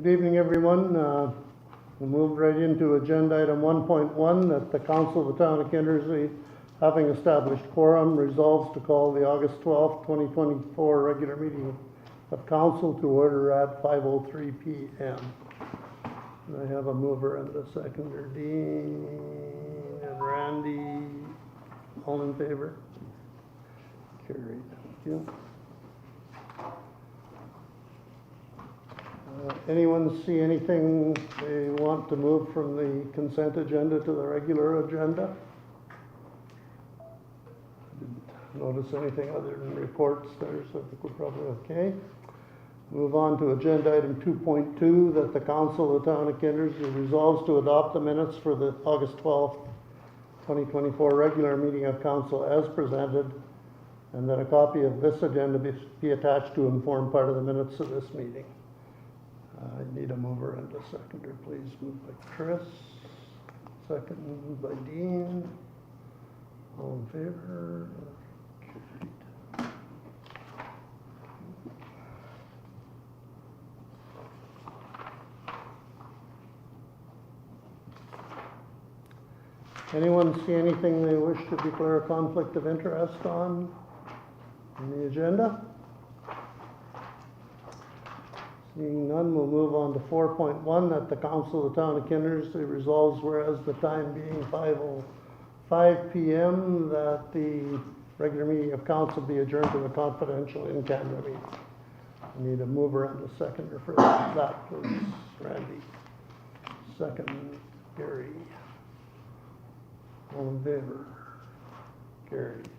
Good evening, everyone. We'll move right into agenda item 1.1, that the Council of the Town of Kindersley, having established quorum, resolves to call the August 12th, 2024 regular meeting of council to order at 5:03 p.m. I have a mover and a seconder, Dean and Randy. All in favor? Carried. Thank you. Anyone see anything they want to move from the consent agenda to the regular agenda? Didn't notice anything other than reports there, so I think we're probably okay. Move on to agenda item 2.2, that the Council of the Town of Kindersley resolves to adopt the minutes for the August 12th, 2024 regular meeting of council as presented, and that a copy of this agenda be attached to and form part of the minutes of this meeting. I need a mover and a seconder, please. Moved by Chris, second by Dean. All in favor? Carried. Anyone see anything they wish to declare a conflict of interest on the agenda? Seeing none, we'll move on to 4.1, that the Council of the Town of Kindersley resolves, whereas the time being 5:05 p.m., that the regular meeting of council be adjourned to a confidential in-camera meeting. I need a mover and a seconder for that, please. Randy. Second, Gary. All in favor? Carried.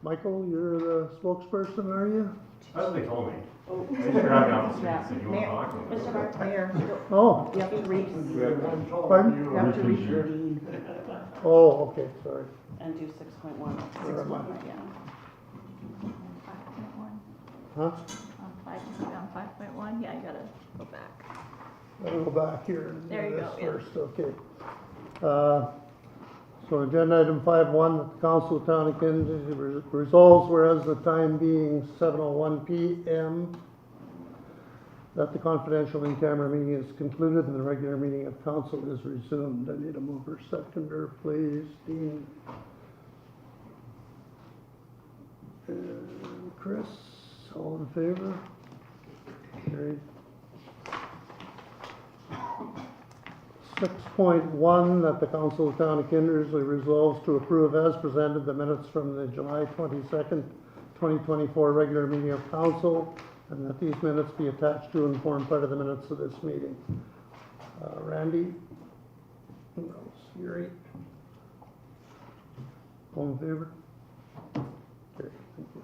Michael, you're the spokesperson, are you? That's what they told me. Oh, They just grabbed me off the street yeah. and said, you want to talk to me? Mr. Mark, Mayor, Oh, you have to read, pardon? you have to read the deed Oh, okay, sorry. and do 6.1. Where am I? Yeah. 5.1, Huh? on 5.1, yeah, you gotta go back. I'll go back here and There do you this go, yeah. first, okay. So agenda item 5.1, that the Council of Town of Kensington resolves, whereas the time being 7:01 PM, that the confidential in-camera meeting is concluded and the regular meeting of council is resumed. I need a mover seconder, please. Dean. And Chris, all in favor? Carried. 6.1, that the Council of Town of Kindersley resolves to approve as presented the minutes from the July 22nd, 2024 regular meeting of council, and that these minutes be attached to and form part of the minutes of this meeting. Randy? Who else? Yuri? All in favor? Okay, thank you.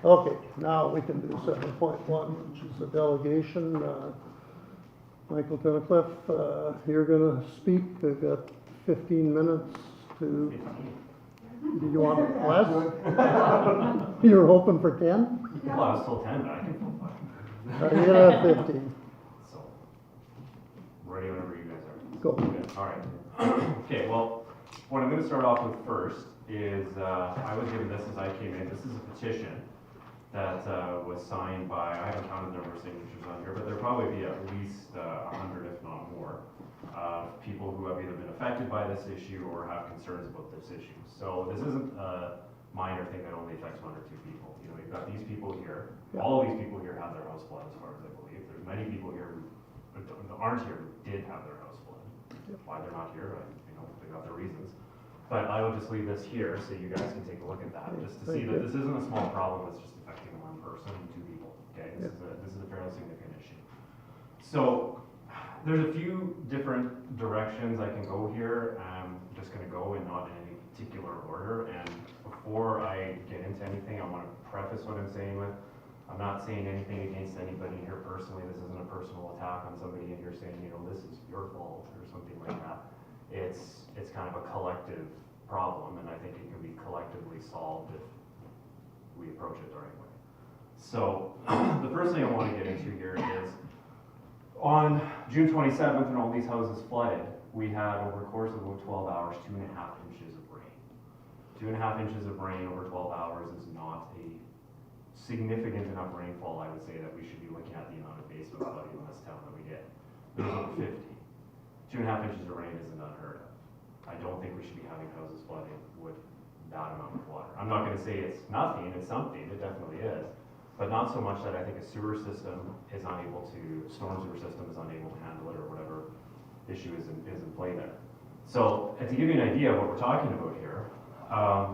Okay, now we can do 7.1, which is the delegation. Michael Tunnicliff, you're gonna speak. We've got 15 minutes to, do you want less? You were hoping for 10? Well, I was told 10, but I can fill 5. You're gonna have 15. So, ready whenever you guys are. Go. Good, all right. Okay, well, what I'm gonna start off with first is, I was given this as I came in. This is a petition that was signed by, I haven't counted the number of signatures on here, but there'll probably be at least 100, if not more, people who have either been affected by this issue or have concerns about this issue. So this isn't a minor thing that only affects 1 or 2 people. You know, you've got these people here. Yeah. All of these people here have their house flooded, as far as I believe. There's many people here who aren't here who did have their house flooded. Yep. Why they're not here, you know, they got their reasons. But I will just leave this here so you guys can take a look at that, just to see Thank that you. this isn't a small problem that's just affecting 1 person and 2 people, okay? Yep. This is a fairly significant issue. So, there's a few different directions I can go here. I'm just gonna go in not in any particular order, and before I get into anything, I wanna preface what I'm saying with, I'm not saying anything against anybody here personally. This isn't a personal attack on somebody in here saying, you know, this is your fault or something like that. It's kind of a collective problem, and I think it can be collectively solved if we approach it the right way. So, the first thing I want to get into here is, on June 27th, when all these houses flooded, we had, over a course of about 12 hours, 2.5 inches of rain. 2.5 inches of rain over 12 hours is not a significant enough rainfall, I would say, that we should be looking at the amount of basement flooding in this town that we get. There's over 50. 2.5 inches of rain isn't unheard of. I don't think we should be having houses flooding with that amount of water. I'm not gonna say it's nothing, it's something, it definitely is. But not so much that I think a sewer system is unable to, storm sewer system is unable to handle it, or whatever issue is in play there. So, and to give you an idea of what we're talking about here,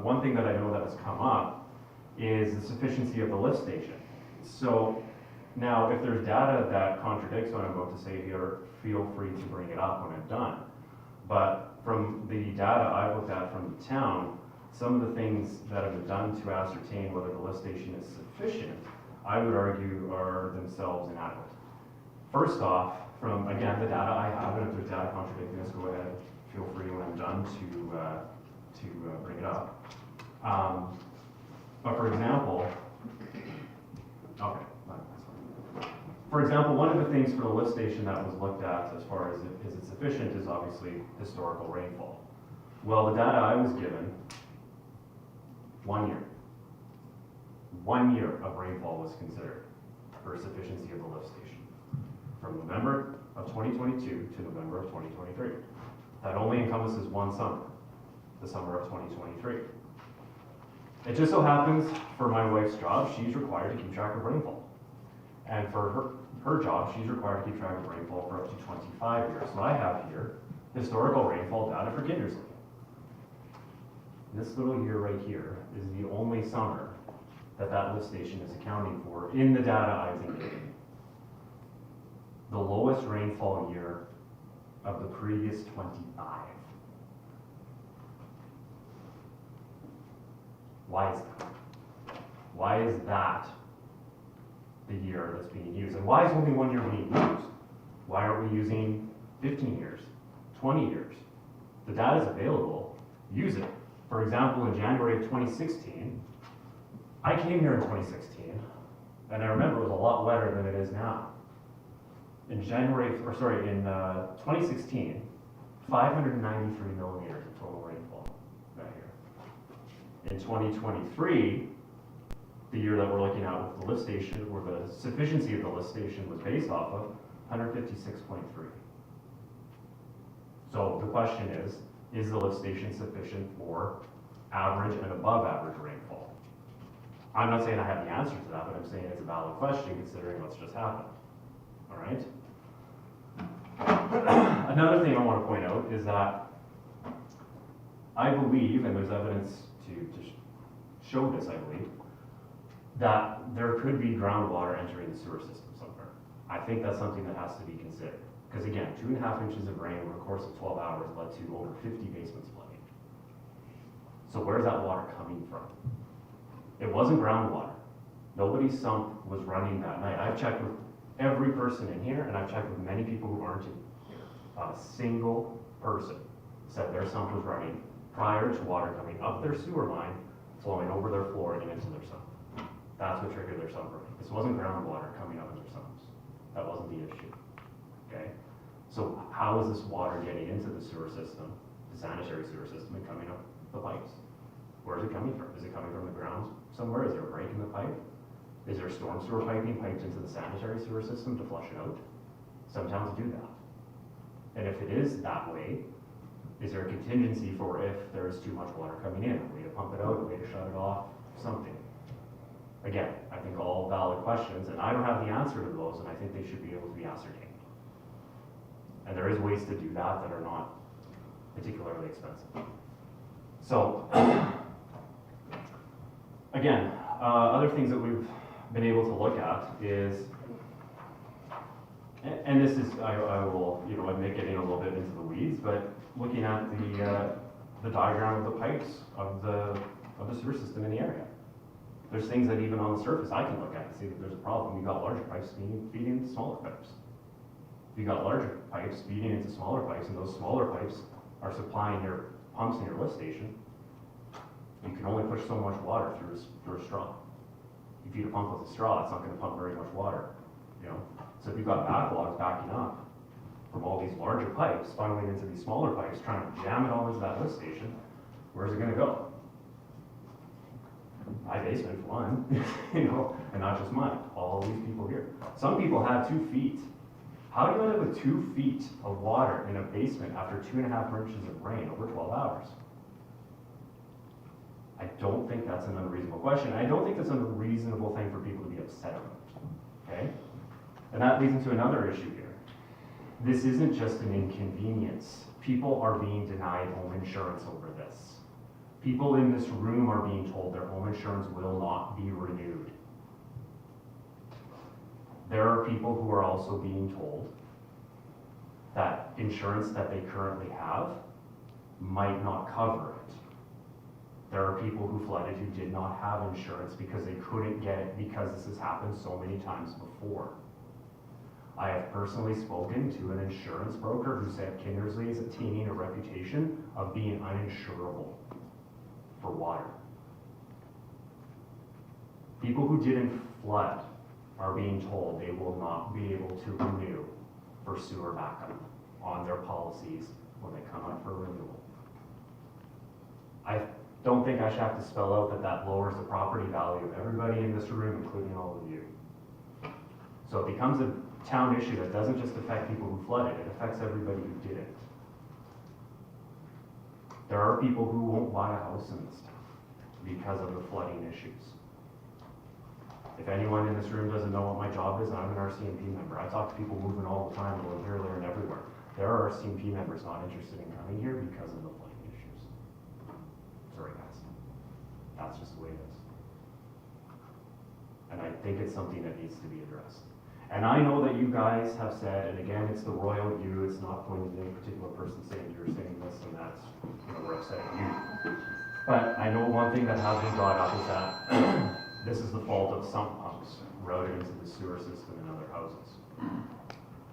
one thing that I know that has come up is the sufficiency of the lift station. So, now, if there's data that contradicts what I'm about to say here, feel free to bring it up when I'm done. But from the data I've looked at from the town, some of the things that have been done to ascertain whether the lift station is sufficient, I would argue are themselves inadequate. First off, from, again, the data I have, and if there's data contradicting this, go ahead, feel free when I'm done to bring it up. But for example, okay. For example, one of the things for the lift station that was looked at as far as is it sufficient is obviously historical rainfall. Well, the data I was given, 1 year. 1 year of rainfall was considered for sufficiency of the lift station. From November of 2022 to November of 2023. That only encompasses 1 summer, the summer of 2023. It just so happens for my wife's job, she's required to keep track of rainfall. And for her job, she's required to keep track of rainfall for up to 25 years. So I have here historical rainfall data for Kindersley. This little year right here is the only summer that that lift station is accounting for in the data I've been given. The lowest rainfall year of the previous 25. Why is that? Why is that the year that's being used? And why is only 1 year being used? Why aren't we using 15 years, 20 years? The data's available, use it. For example, in January of 2016, I came here in 2016, and I remember it was a lot wetter than it is now. In 2016, 593 millimeters of total rainfall that year. In 2023, the year that we're looking at with the lift station, where the sufficiency of the lift station was based off of, 156.3. So the question is the lift station sufficient for average and above average rainfall? I'm not saying I have the answer to that, but I'm saying it's a valid question considering what's just happened. All right? Another thing I want to point out is that I believe, and there's evidence to show this, I believe, that there could be groundwater entering the sewer system somewhere. I think that's something that has to be considered. Because again, 2.5 inches of rain over the course of 12 hours led to over 50 basements flooding. So where's that water coming from? It wasn't groundwater. Nobody's sump was running that night. I've checked with every person in here, and I've checked with many people who aren't in here. Not a single person said their sump was running prior to water coming up their sewer line, flowing over their floor and into their sump. That's what triggered their sump running. This wasn't groundwater coming up in their sumps. That wasn't the issue. Okay? So how is this water getting into the sewer system, the sanitary sewer system, and coming up the pipes? Where is it coming from? Is it coming from the ground somewhere? Is there a break in the pipe? Is there storm sewer piping piped into the sanitary sewer system to flush it out? Some towns do that. And if it is that way, is there a contingency for if there is too much water coming in? A way to pump it out, a way to shut it off, something. Again, I think all valid questions, and I don't have the answer to those, and I think they should be able to be ascertained. And there is ways to do that that are not particularly expensive. So, again, other things that we've been able to look at is, and this is, I will, admit getting a little bit into the weeds, but looking at the diagram of the pipes of the sewer system in the area. There's things that even on the surface I can look at and see that there's a problem. You've got larger pipes feeding into smaller pipes. You've got larger pipes feeding into smaller pipes, and those smaller pipes are supplying your pumps in your lift station. You can only push so much water through a straw. You feed a pump with a straw, it's not going to pump very much water. So if you've got backlogs backing up from all these larger pipes funneling into these smaller pipes, trying to jam it all into that lift station, where's it going to go? My basement, for one, and not just mine. All these people here. Some people have 2 feet. How do you end up with 2 feet of water in a basement after 2.5 inches of rain over 12 hours? I don't think that's an unreasonable question. I don't think that's an unreasonable thing for people to be upset about. Okay? And that leads into another issue here. This isn't just an inconvenience. People are being denied home insurance over this. People in this room are being told their home insurance will not be renewed. There are people who are also being told that insurance that they currently have might not cover it. There are people who flooded who did not have insurance because they couldn't get it because this has happened so many times before. I have personally spoken to an insurance broker who said Kindersley is attaining a reputation of being uninsurable for water. People who didn't flood are being told they will not be able to renew for sewer backup on their policies when they come up for renewal. I don't think I should have to spell out that lowers the property value of everybody in this room, including all of you. So it becomes a town issue that doesn't just affect people who flooded, it affects everybody who didn't. There are people who won't buy a house in this town because of the flooding issues. If anyone in this room doesn't know what my job is, I'm an RCMP member. I talk to people moving all the time, going here, there, and everywhere. There are RCMP members not interested in coming here because of the flooding issues. Sorry guys, that's just the way it is. And I think it's something that needs to be addressed. And I know that you guys have said, and again, it's the royal you, it's not pointing to any particular person saying you're saying this and that's, we're upset at you. But I know one thing that has been brought up is that this is the fault of sump pumps routed into the sewer system in other houses.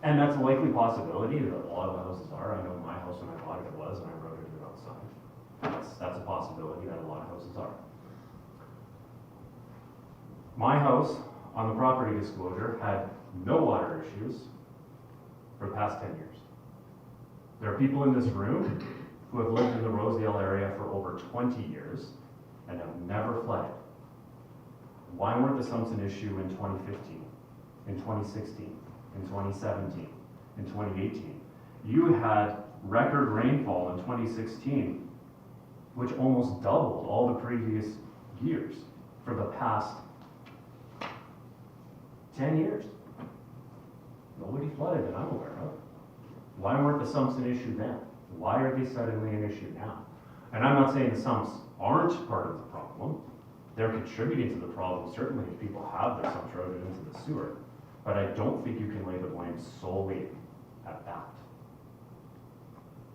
And that's a likely possibility that a lot of the houses are. I know my house when I bought it was, and I routed it outside. That's a possibility that a lot of houses are. My house, on the property disclosure, had no water issues for the past 10 years. There are people in this room who have lived in the Rosedale area for over 20 years and have never flooded. Why weren't the sumps an issue in 2015, in 2016, in 2017, in 2018? You had record rainfall in 2016, which almost doubled all the previous years for the past 10 years. Nobody flooded that I'm aware of. Why weren't the sumps an issue then? Why are they suddenly an issue now? And I'm not saying the sumps aren't part of the problem. They're contributing to the problem, certainly if people have their sumps routed into the sewer. But I don't think you can lay the blame solely at that.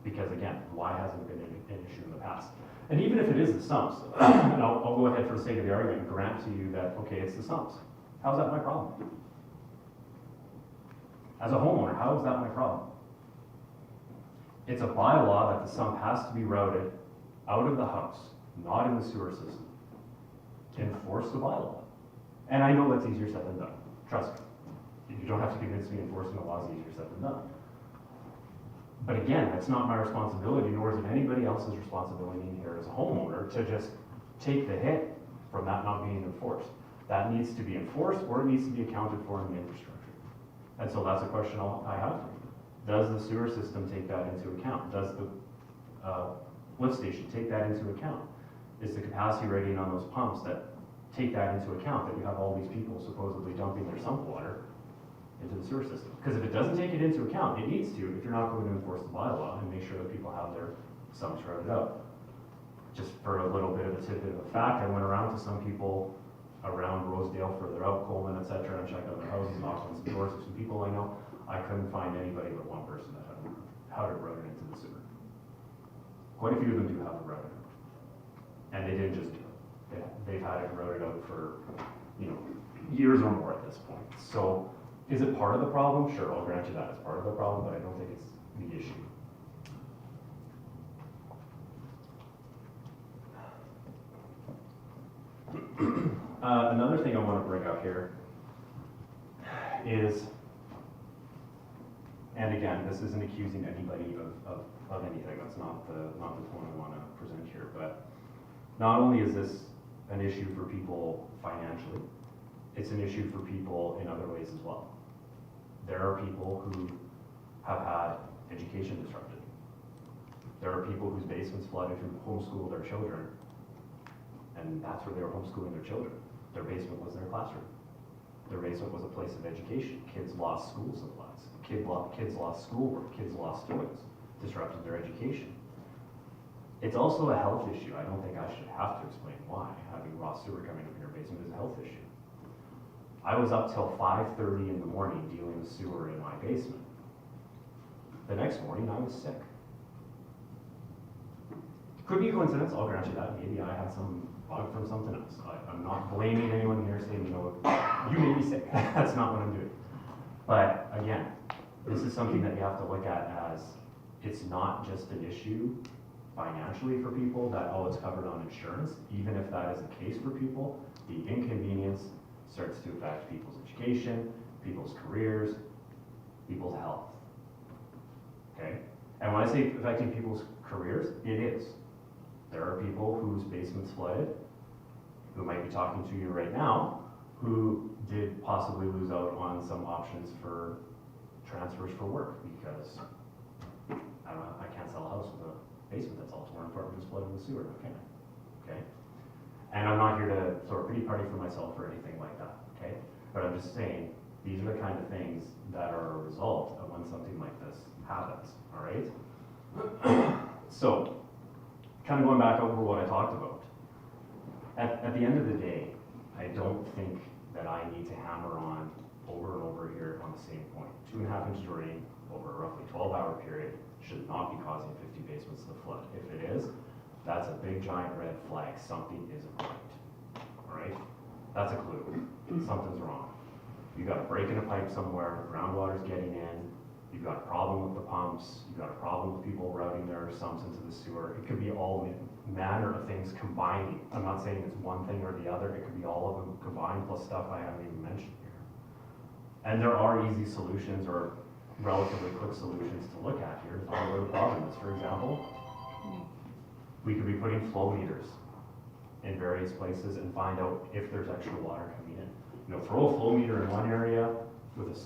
Because again, why hasn't it been an issue in the past? And even if it is the sumps, and I'll go ahead for the sake of the argument and grant to you that, okay, it's the sumps. How's that my problem? As a homeowner, how is that my problem? It's a bylaw that the sump has to be routed out of the house, not in the sewer system. Enforce the bylaw. And I know that's easier said than done, trust me. You don't have to convince me enforcing the law is easier said than done. But again, that's not my responsibility, nor is it anybody else's responsibility in here as a homeowner to just take the hit from that not being enforced. That needs to be enforced, or it needs to be accounted for in the infrastructure. And so that's a question I have for you. Does the sewer system take that into account? Does the lift station take that into account? Is the capacity rating on those pumps that take that into account, that you have all these people supposedly dumping their sump water into the sewer system? Because if it doesn't take it into account, it needs to if you're not going to enforce the bylaw and make sure that people have their sumps routed out. Just for a little bit of a tidbit of a fact, I went around to some people around Rosedale, further out, Coleman, etc., and checked out their houses, knocked on some doors of some people I know. I couldn't find anybody but one person that had it routed into the sewer. Quite a few of them do have it routed out. And they didn't just do it. They've had it routed out for, years or more at this point. So, is it part of the problem? Sure, I'll grant you that it's part of the problem, but I don't think it's the issue. Another thing I want to bring up here is, and again, this isn't accusing anybody of anything. That's not the tone I want to present here. But not only is this an issue for people financially, it's an issue for people in other ways as well. There are people who have had education disrupted. There are people whose basements flooded who homeschool their children, and that's where they were homeschooling their children. Their basement was their classroom. Their basement was a place of education. Kids lost school supplies. Kids lost schoolwork. Kids lost toys. Disrupted their education. It's also a health issue. I don't think I should have to explain why having raw sewer coming up in your basement is a health issue. I was up till 5:30 in the morning dealing with sewer in my basement. The next morning, I was sick. Could be a coincidence, I'll grant you that. Maybe I had some bug from something else. I'm not blaming anyone here saying, you made me sick. That's not what I'm doing. But again, this is something that you have to look at as, it's not just an issue financially for people that, it's covered on insurance. Even if that is the case for people, the inconvenience starts to affect people's education, people's careers, people's health. Okay? And when I say affecting people's careers, it is. There are people whose basements flooded, who might be talking to you right now, who did possibly lose out on some options for transfers for work because I can't sell a house with a basement that's all torn apart and just flooded with sewer, can I? Okay? And I'm not here to throw a pity party for myself or anything like that, okay? But I'm just saying, these are the kind of things that are a result of when something like this happens, all right? So, kind of going back over what I talked about. At the end of the day, I don't think that I need to hammer on over and over here on the same point. 2.5 inches of rain over a roughly 12-hour period should not be causing 50 basements to flood. If it is, that's a big giant red flag, something isn't right, all right? That's a clue, something's wrong. You got a break in a pipe somewhere, groundwater's getting in, you've got a problem with the pumps, you've got a problem with people routing their sumps into the sewer. It could be all manner of things combining. I'm not saying it's one thing or the other, it could be all of them combined plus stuff I haven't even mentioned here. And there are easy solutions or relatively quick solutions to look at here to find where the problem is. For example, we could be putting flow meters in various places and find out if there's extra water coming in. You know, throw a flow meter in one area with a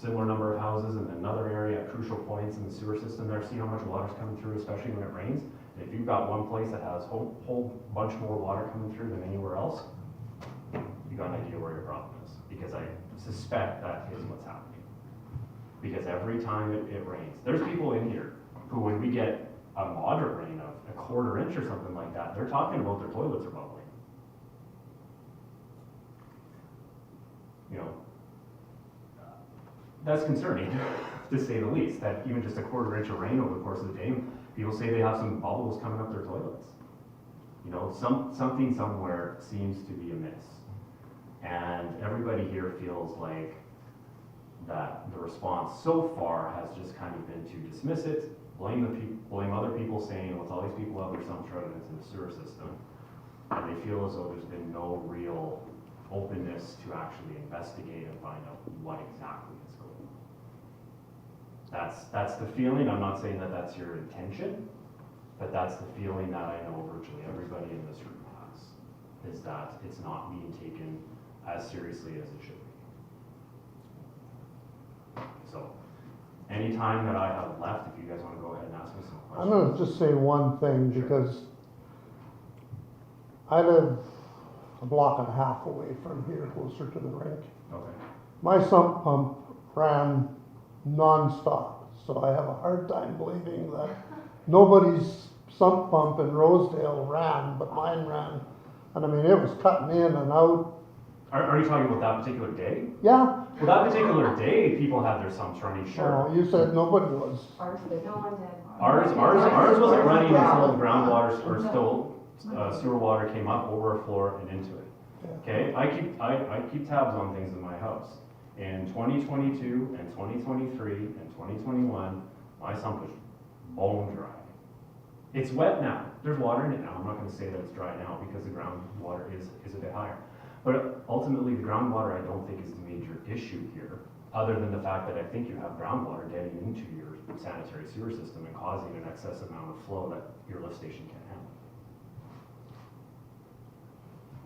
similar number of houses, and then another area at crucial points in the sewer system there, see how much water's coming through, especially when it rains. And if you've got one place that has a whole bunch more water coming through than anywhere else, you got an idea where your problem is, because I suspect that is what's happening. Because every time it rains, there's people in here who, when we get a moderate rain of a quarter inch or something like that, they're talking about their toilets are bubbling. You know, that's concerning, to say the least, that even just a quarter inch of rain over the course of the day, people say they have some bubbles coming up their toilets. You know, something somewhere seems to be amiss. And everybody here feels like that the response so far has just kind of been to dismiss it, blame other people, saying, well, it's all these people out there, some shredded into the sewer system. And they feel as though there's been no real openness to actually investigate and find out what exactly is going on. That's the feeling. I'm not saying that that's your intention, but that's the feeling that I know virtually everybody in this room has, is that it's not being taken as seriously as it should be. So, any time that I have left, if you guys want to go ahead and ask me some questions. I'm gonna just say one thing, because I live a block and a half away from here, closer to the rink. Okay. My sump pump ran non-stop, so I have a hard time believing that nobody's sump pump in Rosedale ran, but mine ran. And I mean, it was cutting in and out. Are you talking about that particular day? Yeah, Well, that particular day, people had their sumps running, sure. you said nobody was. Ours did. No one did. Ours wasn't running until groundwater, or still, sewer water came up over a floor and into it. Okay, I keep tabs on things in my house. In 2022 and 2023 and 2021, my sump was bone dry. It's wet now. There's water in it now. I'm not going to say that it's dry now because the groundwater is a bit higher. But ultimately, the groundwater I don't think is the major issue here, other than the fact that I think you have groundwater getting into your sanitary sewer system and causing an excess amount of flow that your lift station can't handle.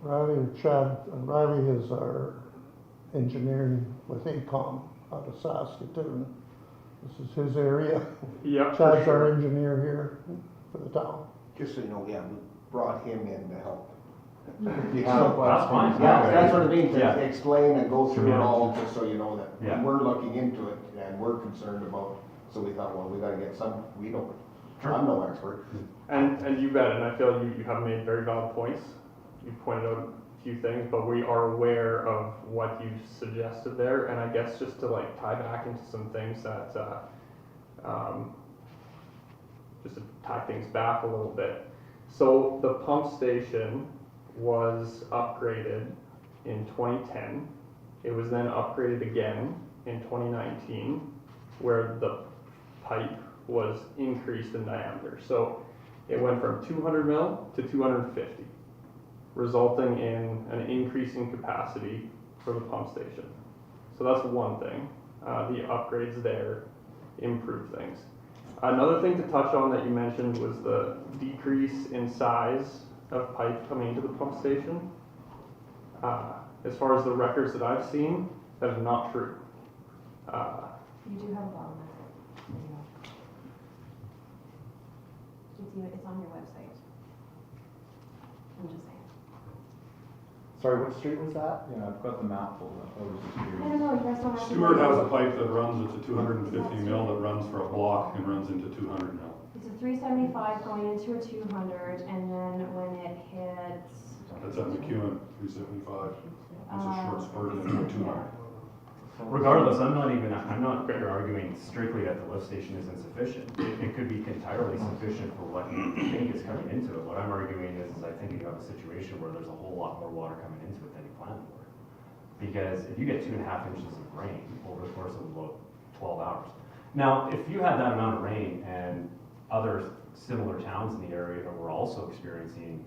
Riley is our engineering with AECOM out of Saskatoon. This is his area. Yeah, Chad's our engineer here for the town. Just so you know, yeah, we brought him in to help. That's fine. Yeah, that's what I mean, Yeah. to explain and go through it Yeah. all, just so you know that Yeah. we're looking into it and we're concerned about, so we thought, well, we gotta get some, we don't, Sure. I'm no expert. and you bet, and I feel you have made very valid points. You pointed out a few things, but we are aware of what you suggested there, and I guess just to like tie back into some things that, just to tie things back a little bit. So the pump station was upgraded in 2010. It was then upgraded again in 2019, where the pipe was increased in diameter. So it went from 200 mil to 250, resulting in an increase in capacity for the pump station. So that's one thing. The upgrades there improve things. Another thing to touch on that you mentioned was the decrease in size of pipe coming into the pump station. As far as the records that I've seen, that is not true. You do have a bottom it's on your website. I'm just saying. Sorry, what street was that? Yeah, I've got the map pulled up. I was just I curious. don't know, you guys don't have to. Stewart has a pipe that runs, it's a 250 mil that runs for a block and runs into 200 mil. It's a 375 going into a 200, and then when it hits. That's at McEwen, 375. It's a short spurt into a 200. Regardless, I'm not here arguing strictly that the lift station is insufficient. It could be entirely sufficient for what you think is coming into it. What I'm arguing is I think you have a situation where there's a whole lot more water coming into it than you planned for. Because if you get 2.5 inches of rain over the course of about 12 hours. Now, if you had that amount of rain and other similar towns in the area were also experiencing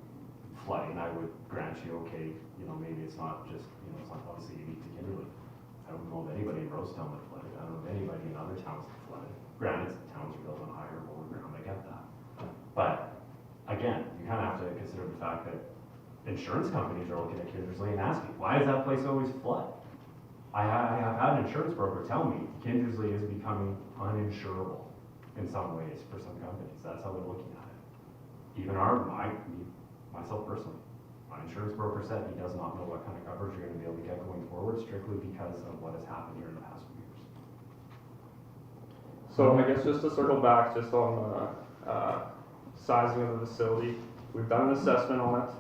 flooding, I would grant you, okay, maybe it's not just, it's not obviously unique to Kinderley. I don't know of anybody in Rosetown that flooded. I don't know of anybody in other towns that flooded. Granted, towns are built on higher or lower ground, I get that. But again, you kind of have to consider the fact that insurance companies are looking at Kindersley and asking, why does that place always flood? I have had an insurance broker tell me Kindersley is becoming uninsurable in some ways for some companies. That's how they're looking at it. Even myself personally. My insurance broker said he does not know what kind of coverage you're going to be able to get going forward strictly because of what has happened here in the past few years. So I guess just to circle back just on the sizing of the facility, we've done an assessment on it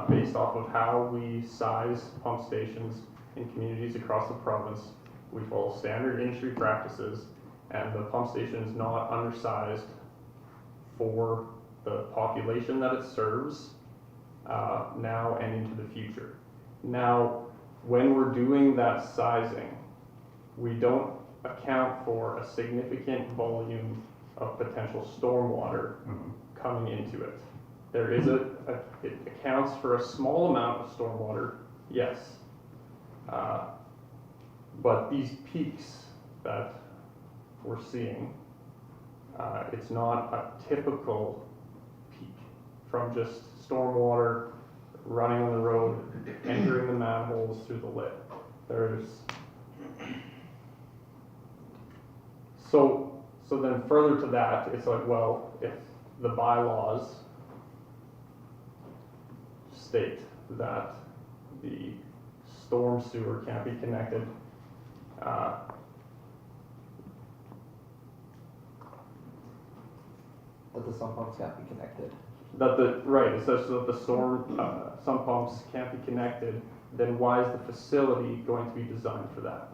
based off of how we size pump stations in communities across the province. We follow standard industry practices, and the pump station is not undersized for the population that it serves now and into the future. Now, when we're doing that sizing, we don't account for a significant volume of potential stormwater coming into it. There is it accounts for a small amount of stormwater, yes. But these peaks that we're seeing, it's not a typical peak from just stormwater running on the road, entering the manholes through the lip. So then further to that, it's like, well, if the bylaws state that the storm sewer can't be connected, That the sump pumps can't be connected. it says that the storm, some pumps can't be connected, then why is the facility going to be designed for that?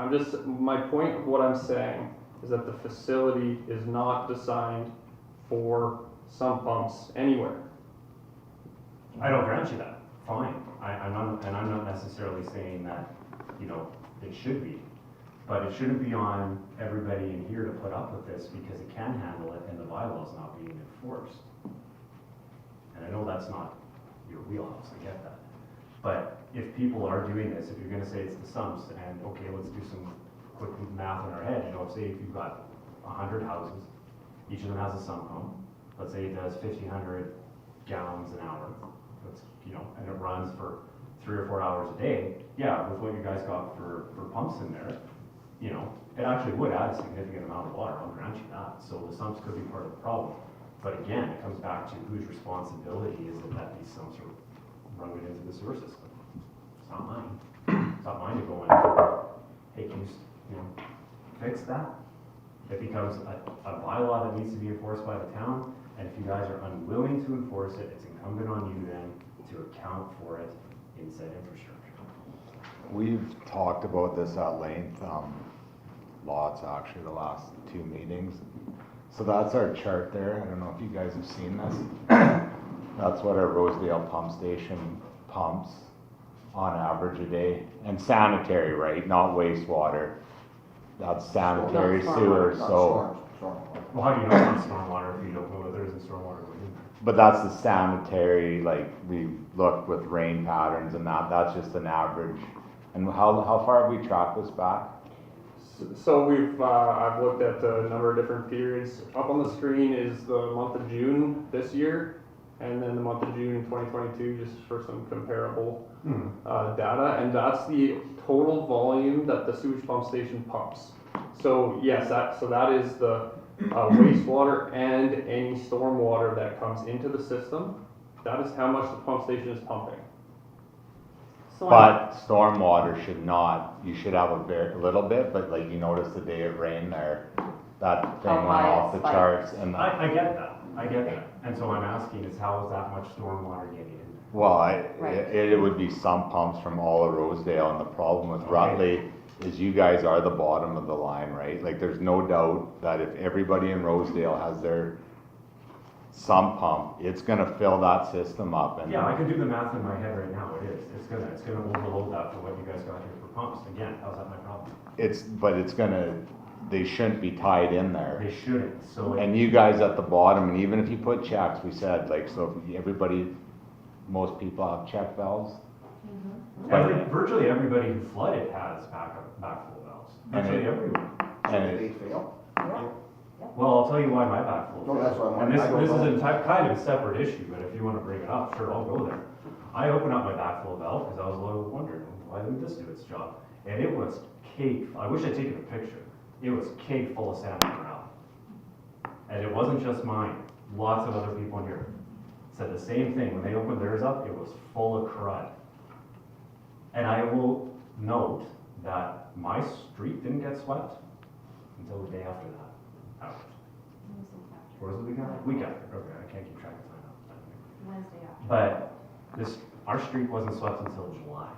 My point of what I'm saying is that the facility is not designed for sump pumps anywhere. I don't grant you that. Fine. I'm not necessarily saying that, it should be. But it shouldn't be on everybody in here to put up with this because it can handle it and the bylaw's not being enforced. And I know that's not your wheelhouse, I get that. But if people are doing this, if you're gonna say it's the sumps, and okay, let's do some quick math in our head, say if you've got 100 houses, each of them has a sump pump, let's say it does 1,500 gallons an hour, that's, and it runs for 3 or 4 hours a day, yeah, with what you guys got for pumps in there, it actually would add a significant amount of water, I'll grant you that. So the sumps could be part of the problem. But again, it comes back to whose responsibility is it that these sumps are run into the sewer system. It's not mine. It's not mine to go in, hey, can you fix that? It becomes a bylaw that needs to be enforced by the town, and if you guys are unwilling to enforce it, it's incumbent on you then to account for it in said infrastructure. We've talked about this at length, lots actually, the last 2 meetings. So that's our chart there. I don't know if you guys have seen this. That's what our Rosedale pump station pumps on average a day. And sanitary, right? Not wastewater. That's sanitary sewer, so. Well, how do you know it's stormwater if you don't know that there isn't stormwater going in there? But that's the sanitary, like we looked with rain patterns and that's just an average. And how far have we tracked this back? So I've looked at a number of different periods. Up on the screen is the month of June this year, and then the month of June 2022, just for some comparable data. And that's the total volume that the sewage pump station pumps. So yes, that is the wastewater and any stormwater that comes into the system. That is how much the pump station is pumping. But stormwater should not, you should have a little bit, but like you notice the day it rained there, that thing went off the charts. And I get that, and so I'm asking is how is that much stormwater getting in there? Well, it would be sump pumps from all of Rosedale, and the problem with Rutley is you guys are the bottom of the line, right? Like, there's no doubt that if everybody in Rosedale has their sump pump, it's gonna fill that system up and. Yeah, I can do the math in my head right now, it is, it's gonna overload that for what you guys got here for pumps, again, how's that my problem? But it's gonna, they shouldn't be tied in there. They shouldn't, so. And you guys at the bottom, and even if you put checks, we said, like, so if everybody, most people have check valves. Virtually everybody who flooded has backflow valves, And virtually it- everyone. And Did it, they fail? Well, I'll tell you why my backflow. No, that's what I'm And this, wondering. I this don't is a kind of a separate issue, but if you wanna bring it up, sure, I'll go there. I opened up my backflow valve, cause I was a little wondering, why didn't this do its job? And it was caked, I wish I'd taken a picture, it was caked full of sand and gravel. And it wasn't just mine, lots of other people in here said the same thing, when they opened theirs up, it was full of crud. And I will note that my street didn't get swept until the day after that. Ouch. Or was it the week after? Week after, okay, I can't keep track of time now. Wednesday after. But our street wasn't swept until July.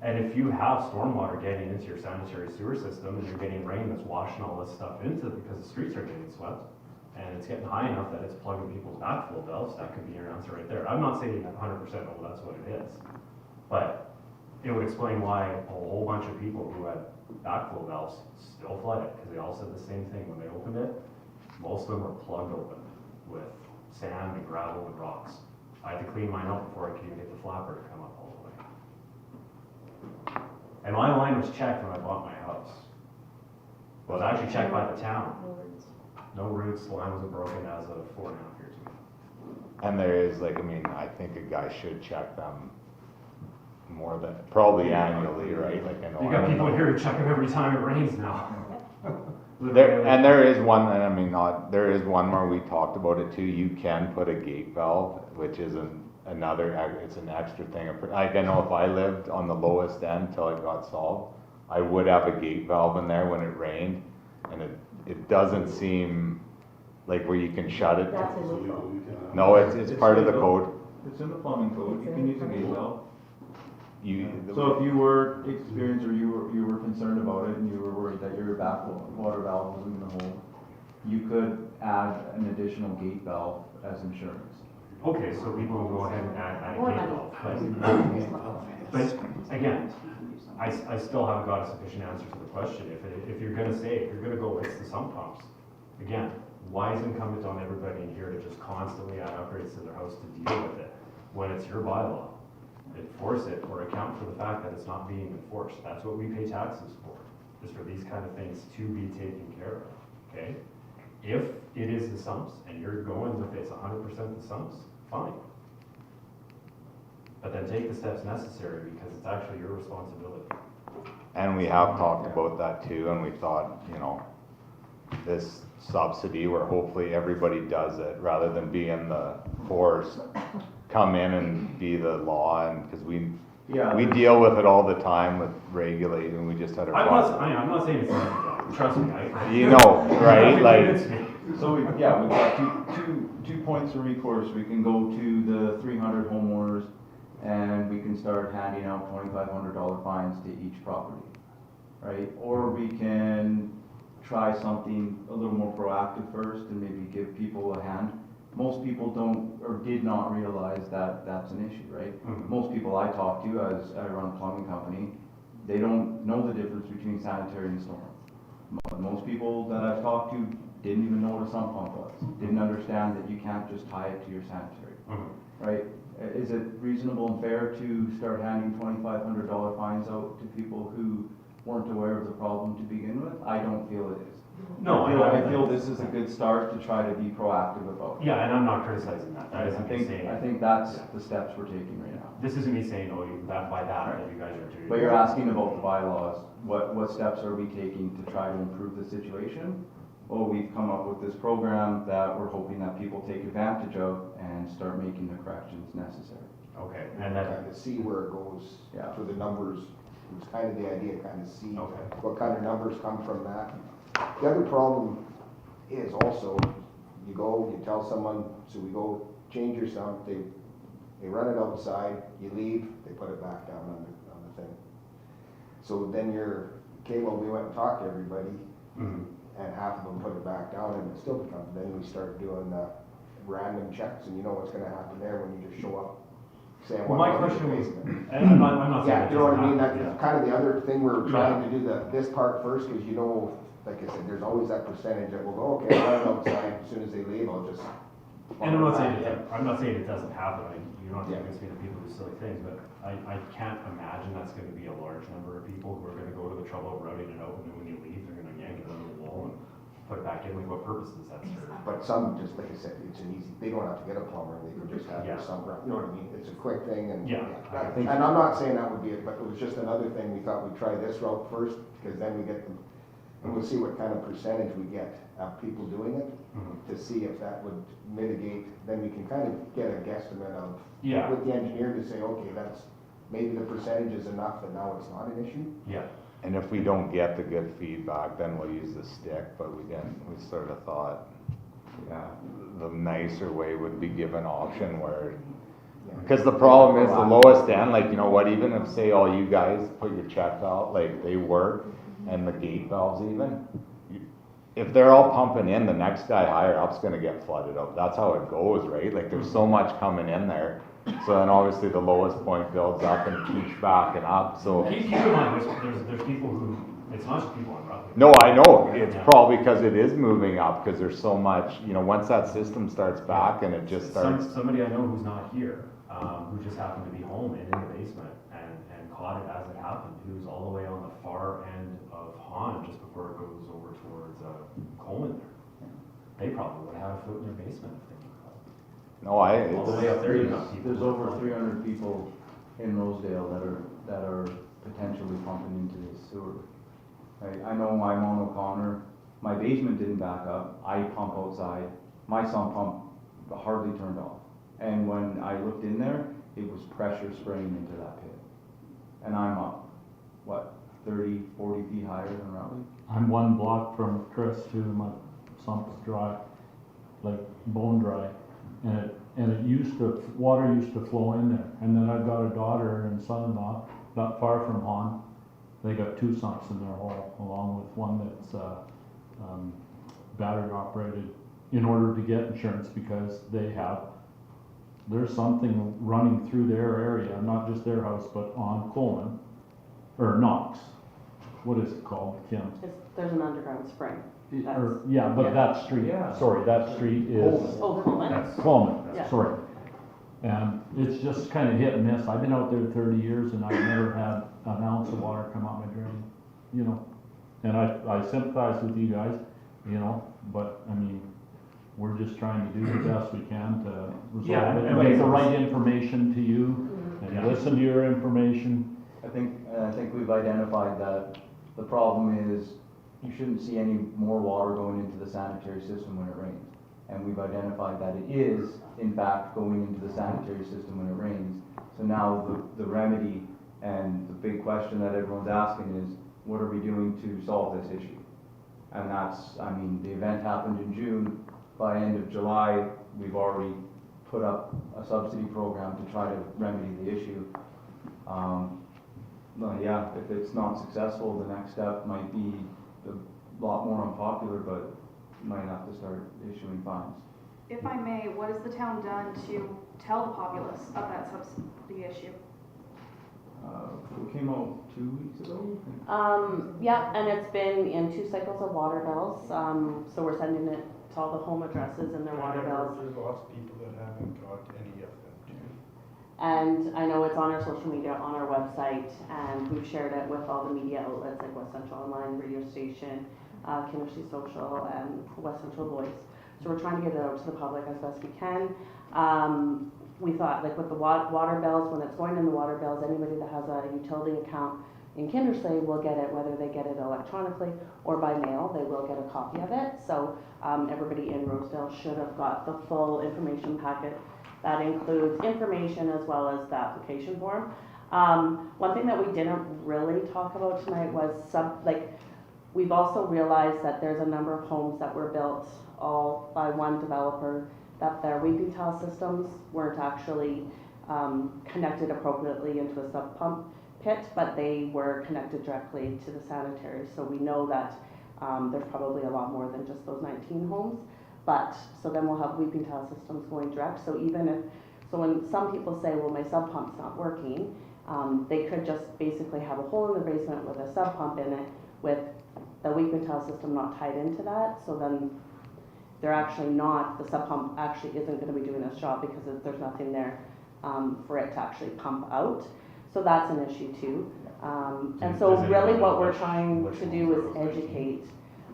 And if you have stormwater getting into your sanitary sewer system and you're getting rain that's washing all this stuff into it because the streets are getting swept, and it's getting high enough that it's plugging people's backflow valves, that could be your answer right there. I'm not saying 100% no, that's what it is. But it would explain why a whole bunch of people who had backflow valves still flooded, because they all said the same thing when they opened it. Most of them were plugged open with sand and gravel and rocks. I had to clean mine out before I could even get the flapper to come up all the way. And my line was checked when I bought my house. It was actually checked by the town. No roots, the line wasn't broken as of 4.5 years ago. and there is, like, I mean, I think a guy should check them more than, probably annually, right? Like, I know. You got people here who check them every time it rains now. There is one, and I mean, there is one where we talked about it too, you can put a gate valve, which is it's an extra thing. Like, I know if I lived on the lowest end till it got solved, I would have a gate valve in there when it rained, and it doesn't seem like where you can shut it. That's illegal. No, it's part of the code. It's in the plumbing code, you can use a gate valve. So if you were experienced or you were concerned about it and you were worried that your water valve wasn't gonna hold, you could add an additional gate valve as insurance. Okay, so people will go ahead and add a gate valve, but again, I still haven't got a sufficient answer to the question. If you're gonna go, it's the sump pumps. Again, why is it incumbent on everybody in here to just constantly add upgrades to their house to deal with it when it's your bylaw? Enforce it or account for the fact that it's not being enforced. That's what we pay taxes for, is for these kind of things to be taken care of, okay? If it is the sumps and you're going with it's 100% the sumps, fine. But then take the steps necessary because it's actually your responsibility. And we have talked about that too, and we thought, this subsidy where hopefully everybody does it, rather than being the force, come in and be the law, and, because we deal with it all the time with regulating, we just had a. I'm not saying it's an easy job, trust me, right, like. So we've got two points of recourse. We can go to the 300 homeowners and we can start handing out $2,500 fines to each property, right? Or we can try something a little more proactive first and maybe give people a hand. Most people don't or did not realize that that's an issue, right? Mhm. Most people I talk to, as I run a plumbing company, they don't know the difference between sanitary and storm. Most people that I've talked to didn't even know what a sump pump was, didn't understand that you can't just tie it to your sanitary, right? Is it reasonable and fair to start handing $2,500 fines out to people who weren't aware of the problem to begin with? I don't feel it is. No, I feel this is a good start to try to be proactive about it. Yeah, and I'm not criticizing that. That I isn't me saying. think that's the steps we're taking right now. This isn't me saying, oh, that you guys are doing. But you're asking about the bylaws, what steps are we taking to try to improve the situation? Well, we've come up with this program that we're hoping that people take advantage of and start making the corrections necessary. Okay, and then, Kind of see where it goes Yeah. for the numbers. It's kind of the idea, kind of see Okay. what kind of numbers come from that. The other problem is also, you go, you tell someone, so we go change your sump, they run it outside, you leave, they put it back down on the thing. So then you're okay, well, we went and talked to everybody, Mhm. and half of them put it back down, and it still becomes, then we start doing, random checks, and you know what's gonna happen there when you just show up, saying, Well, well, my in the question was, basement. and I'm not saying Yeah, it you know what I mean, doesn't that's happen, kind of the other thing, we're trying Yeah. to do this part first, cause you know, like I said, there's always that percentage that will go, okay, I'll run outside, as soon as they leave, I'll just. And walk back in. I'm not saying it doesn't happen, you don't have to Yeah. convince me that people do silly things, but I can't imagine that's gonna be a large number of people who are gonna go to the trouble of routing it out, and then when you leave, they're gonna yank it out of the wall and put it back in, like what purpose does that serve? But some, just like I said, it's an easy, they don't have to get a plumber, they could just have Yeah. some, you know what I mean, it's a quick thing and. Yeah. I think- And I'm not saying that would be it, but it was just another thing, we thought we'd try this route first, because then we get them, and we'll see what kind of percentage we get of people doing it, Mhm. to see if that would mitigate, then we can kind of get a guesstimate of. Yeah. With the engineer to say, okay, that's, maybe the percentage is enough that now it's not an issue. Yeah, And if we don't get the good feedback, then we'll use the stick, but we didn't, we sort of thought, yeah, the nicer way would be give an option where, Yeah. because the problem is the lowest end, like, you know what, even if, say, all you guys put your check valve, like, they work, and the gate valves even, if they're all pumping in, the next guy higher up's gonna get flooded out, that's how it goes, right? Like, there's so much coming in there, so then obviously the lowest point builds up and keeps backing up, so. keep in mind, there's people who, it's not just people on Rutland. No, I know, it's Yeah. probably because it is moving up, because there's so much, you know, once that system starts back and it just starts. Somebody I know who's not here, who just happened to be home and in the basement and caught it as it happened, who's all the way on the far end of Han, just before it goes over towards, Coleman there. They probably would have a foot in their basement if they were caught. No, All the way up there, you got people. There's over 300 people in Rosedale that are potentially pumping into this sewer. Right, I know I'm on O'Connor, my basement didn't back up, I pump outside, my sump pump hardly turned off. And when I looked in there, it was pressure spraying into that pit. And I'm up, what, 30, 40 feet higher than Raleigh? I'm one block from Chris to my sump's dry, like bone dry. And it used to, water used to flow in there. And then I've got a daughter and son-in-law, not far from Han. They got 2 sumps in their hole, along with one that's, battery operated, in order to get insurance, because there's something running through their area, not just their house, but on Coleman, or Knox. What is it called, Kim? There's an underground spring. Or, yeah, but that street, Yeah. sorry, that street is Oh, Coleman. That's- Coleman, Yeah. sorry. And it's just kind of hit and miss. I've been out there 30 years and I've never had an ounce of water come out my drain, you know? And I sympathize with you guys, you know, but I mean, we're just trying to do the best we can to Yeah, resolve it and and like get the I said, right information to you Yeah. and listen to your information. I think we've identified that the problem is you shouldn't see any more water going into the sanitary system when it rains. And we've identified that it is, in fact, going into the sanitary system when it rains. So now the remedy and the big question that everyone's asking is, what are we doing to solve this issue? And that's, I mean, the event happened in June. By end of July, we've already put up a subsidy program to try to remedy the issue. Well, yeah, if it's not successful, the next step might be a lot more unpopular, but might have to start issuing fines. If I may, what has the town done to tell the populace of that subsidy issue? It came out 2 weeks ago. Yeah, and it's been in 2 cycles of water bills, so we're sending it to all the home addresses and their water bills. There's lots of people that haven't got any of them too. And I know it's on our social media, on our website, and we've shared it with all the media outlets like West Central Online, radio station, Kindersley Social, and West Central Voice. So we're trying to get it out to the public as best we can. We thought, like with the water bills, when it's going in the water bills, anybody that has a utility account in Kindersley will get it, whether they get it electronically or by mail, they will get a copy of it. So everybody in Rosedale should have got the full information packet. That includes information as well as the application form. One thing that we didn't really talk about tonight was we've also realized that there's a number of homes that were built all by one developer, that their weeping tile systems weren't actually connected appropriately into a sub pump pit, but they were connected directly to the sanitary, so we know that, there's probably a lot more than just those 19 homes. But, so then we'll have weeping tile systems going direct, so even if, so when some people say, well, my sub pump's not working, they could just basically have a hole in the basement with a sub pump in it with the weeping tile system not tied into that, so then they're actually not, the sub pump actually isn't gonna be doing its job because there's nothing there for it to actually pump out. So that's an issue too. And so Does really anyone what know we're which trying ones to are do those is 19? educate.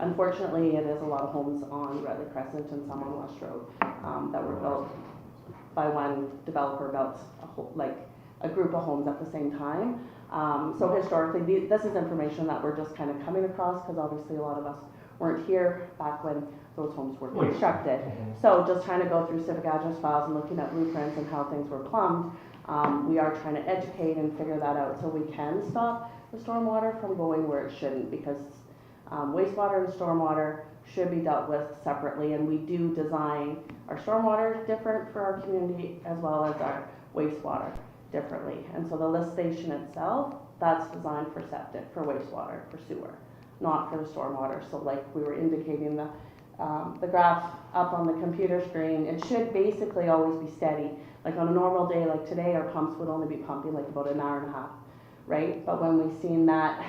Unfortunately, it is a lot of homes on Redley Crescent and some on West Road that were built by one developer, built like a group of homes at the same time. So historically, this is information that we're just kind of coming across because obviously a lot of us weren't here back when those homes were constructed. So just trying to go through civic address files and looking at blueprints and how things were plumbed, we are trying to educate and figure that out so we can stop the stormwater from going where it shouldn't, because wastewater and stormwater should be dealt with separately, and we do design our stormwater different for our community as well as our wastewater differently. And so the lift station itself, that's designed for septic, for wastewater, for sewer, not for the stormwater. So like we were indicating the graph up on the computer screen, it should basically always be steady. Like on a normal day like today, our pumps would only be pumping like about an hour and a half, right? But when we've seen that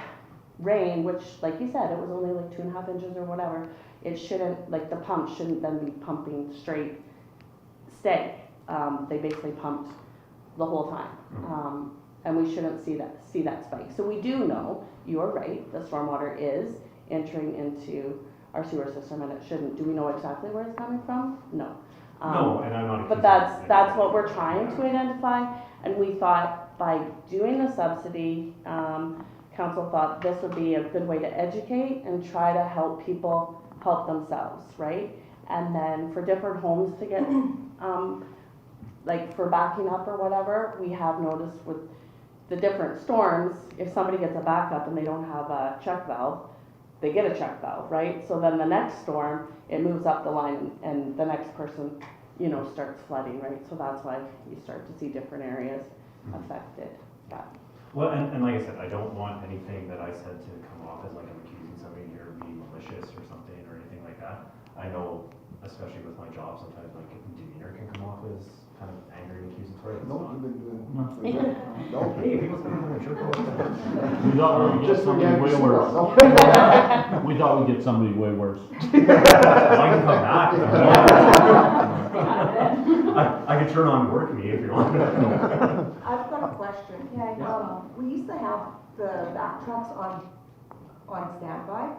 rain, which like you said, it was only like 2.5 inches or whatever, it shouldn't, like the pump shouldn't then be pumping straight steady. They basically pumped the whole time. And we shouldn't see that spike. So we do know, you are right, the stormwater is entering into our sewer system and it shouldn't. Do we know exactly where it's coming from? No. No, and I'm not. But that's what we're trying to identify, and we thought by doing the subsidy, council thought this would be a good way to educate and try to help people help themselves, right? And then for different homes to get, like for backing up or whatever, we have noticed with the different storms, if somebody gets a backup and they don't have a check valve, they get a check valve, right? So then the next storm, it moves up the line and the next person, you know, starts flooding, right? So that's why you start to see different areas affected. Yeah. Well, and like I said, I don't want anything that I said to come off as like I'm accusing somebody here of being malicious or something or anything like that. I know, especially with my job, sometimes my demeanor can come off as kind of angry and accusatory. It's No, not. you've been doing. No, hey, people's coming on a trip. We thought we'd get Just somebody forget way your worse. seatbelt, We thought we'd get somebody way worse. I can come back. I can turn on work me if you want. I've got a question. Yeah. We used to have the back trucks on standby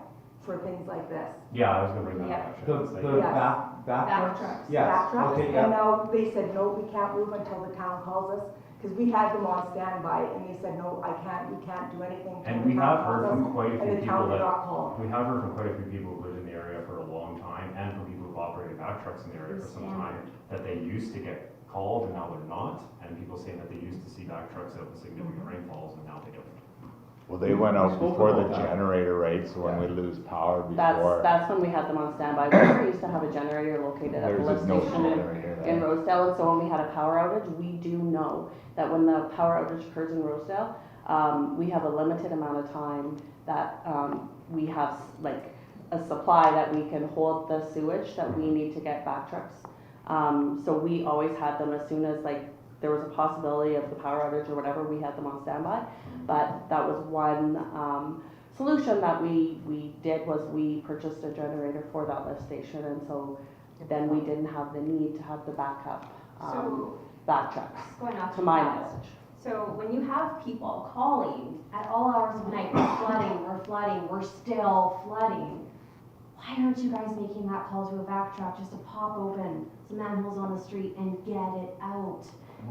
for things like this. Yeah, I was gonna bring that Yeah. up actually. It's like- The Yes. back Back trucks? trucks. Yes, Back trucks, okay, and yeah. now they said, no, we can't move until the town calls us, because we had them on standby, and they said, no, we can't do anything until And the we town have heard calls from us. quite a few And the people town did that, not call. we have heard from quite a few people who've lived in the area for a long time, and from people who've operated back trucks in the area for some time, that they used to get called and now they're not, and people saying that they used to see back trucks out with significant rainfalls and now they don't. Well, they went out Spoke before the about that. generator, right? So when we lose power before, That's when we had them on standby. We never used to have a generator located at the there's lift just no station generator in there. Rosedale, and so when we had a power outage, we do know that when the power outage occurs in Rosedale, we have a limited amount of time that we have like a supply that we can hold the sewage that we need to get back trucks. So we always had them as soon as like there was a possibility of the power outage or whatever, we had them on standby. But that was one solution that we did, was we purchased a generator for that lift station, and so then we didn't have the need to have the backup So, back trucks, going off to my that, knowledge. So when you have people calling at all hours of night, we're flooding, we're still flooding, why aren't you guys making that call to a back truck just to pop open some manholes on the street and get it out?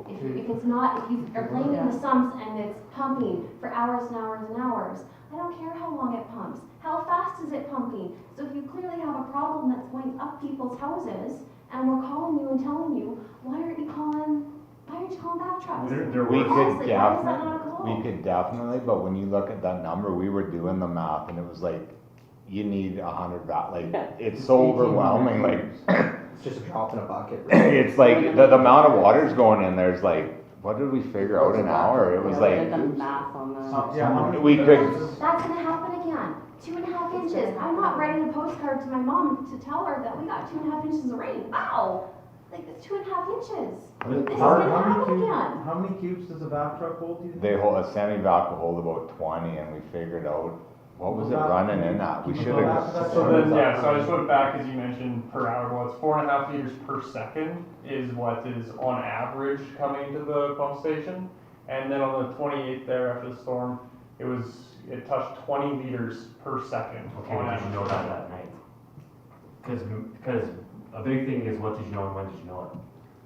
If it's not, if you are blaming the sumps and it's pumping for hours and hours and hours, I don't care how long it pumps. How fast is it pumping? So if you clearly have a problem that's going up people's houses and we're calling you and telling you, why aren't you calling back trucks? There We was, could Honestly, why is that not a definitely, call? we could definitely, but when you look at that number, we were doing the math and it was like, you need 100 watt, like, it's so overwhelming, like, It's just a drop in a bucket. it's like, the amount of water's going in there's like, what did we figure out, an hour? It was Yeah, we did like, the math on the. Yeah, how many- we could, That's gonna happen again. 2.5 inches. I'm not writing a postcard to my mom to tell her that we got 2.5 inches of rain. Wow! Like, it's 2.5 inches. This is gonna happen again. How many cubes does a back truck hold, do you think? they hold, a semi-vac will hold about 20, and we figured out, what was it running in at? We should have. So then, yeah, so I just went back, as you mentioned, per hour, well, it's 4.5 liters per second is what is on average coming to the pump station. And then on the 28th there after the storm, it touched 20 liters per second. Okay, but did you know that night? Because a big thing is what did you know and when did you know it?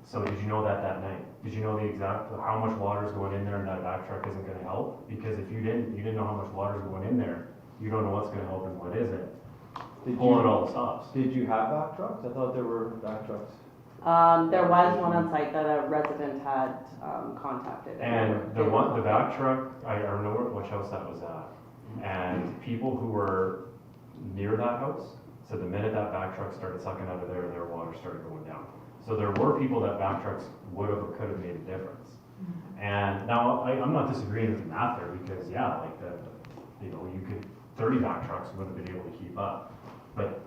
So did you know that night? Did you know the exact, how much water is going in there and that back truck isn't gonna help? Because if you didn't know how much water is going in there, you don't know what's gonna help and what isn't. Pulling all the stops. Did you have back trucks? I thought there were back trucks. There was one on site that a resident had, contacted. And the back truck, I remember which house that was at. And people who were near that house said the minute that back truck started sucking out of there, their water started going down. So there were people that back trucks would have or could have made a difference. And now, I'm not disagreeing with the math there, because yeah, like you could, 30 back trucks wouldn't have been able to keep up. But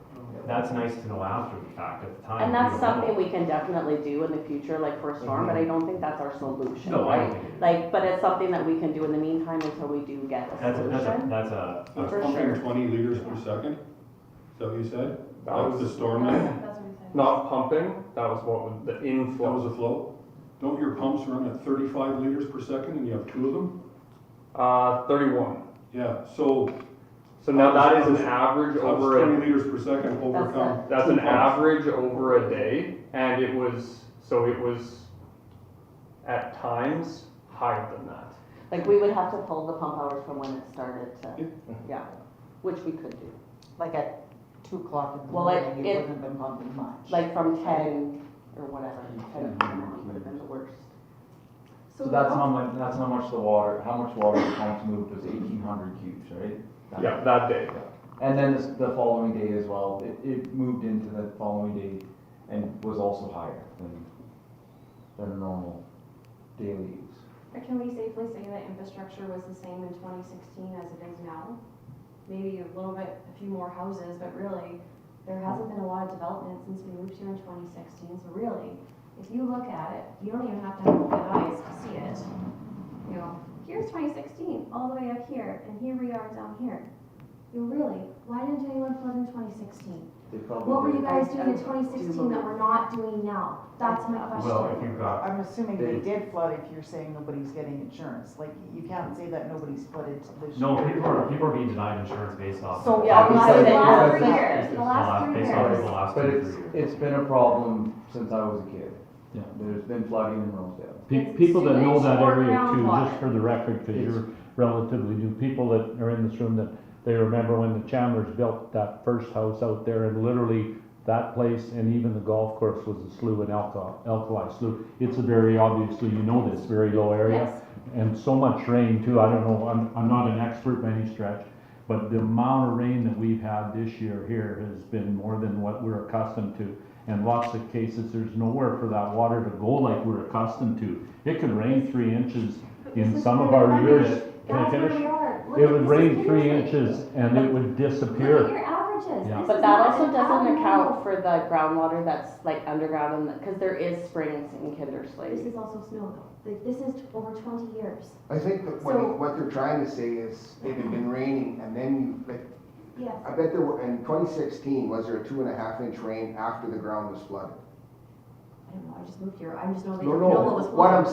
that's nice to know after the fact. At the time, And that's we don't know. something we can definitely do in the future, like for a storm, but I don't think that's our solution, No, I right? don't think it is. Like, but it's something that we can do in the meantime until we do get a That's solution. a For Pumping sure. 20 liters per second? Is that what you said? That That was the storm night? That's what he said. Not pumping, that was what was the That inflow. was a flow? Don't your pumps run at 35 liters per second and you have two of them? 31. Yeah, so. So now that is an average How does over 20 a, liters per second overcome? that's two an pumps? average over a day, and it was at times higher than that. Like, we would have to pull the pump hours from when it started to, yeah, which we could do. Like at 2 o'clock in the Well, morning, it- it wouldn't have been pumping much. Like from 10 or whatever, 10 would have been the worst. So that's how much the water, how much water the pumps moved was 1,800 cubes, right? Yeah, that day. And then the following day as well, it moved into the following day and was also higher than normal daily use. Or can we safely say that infrastructure was the same in 2016 as it is now? Maybe a little bit, a few more houses, but really, there hasn't been a lot of development since we moved here in 2016. So really, if you look at it, you don't even have to have good eyes to see it. You know, here's 2016, all the way up here, and here we are down here. You know, really, why didn't anyone flood in 2016? They probably What were did. you guys doing in 2016 that we're not doing now? That's my question. Well, if you've got, I'm assuming they did flood if you're saying nobody's getting insurance. Like, you can't say that nobody's flooded this year. no, people are being denied insurance based off. So, of- yeah, The we last said the that last you're- 3 years, the last 3 Based off of years. the last But 2 to 3 years. it's been a problem since I was a kid. Yeah. There's been flooding in Rosedale. People that know that Sewage or area too, groundwater? just for the record, because you're relatively new, people that are in this room, that they remember when the Chandlers built that first house out there, and literally that place and even the golf course was a slough, an alkali slough. It's a very, obviously, you know this, very low area. Yes. And so much rain too, I don't know, I'm not an expert by any stretch, but the amount of rain that we've had this year here has been more than what we're accustomed to. And lots of cases, there's nowhere for that water to go like we're accustomed to. It could rain 3 inches in This is some of where our we're years. at. Can I That's where finish? we are. Look It at- would this rain is 3 Kindersley. inches and it would Look at disappear. your averages. Yeah. This But is that not also an doesn't abnormal. account for the groundwater that's like underground, and because there is springs in This Kindersley. is also snow though. Like, this is over 20 years. I think that what they're trying to say is it had been raining and then you, like, Yes. I bet there were, in 2016, was there a 2.5 inch rain after the ground was flooded? I don't know, I just moved here. I just know they No, don't know what was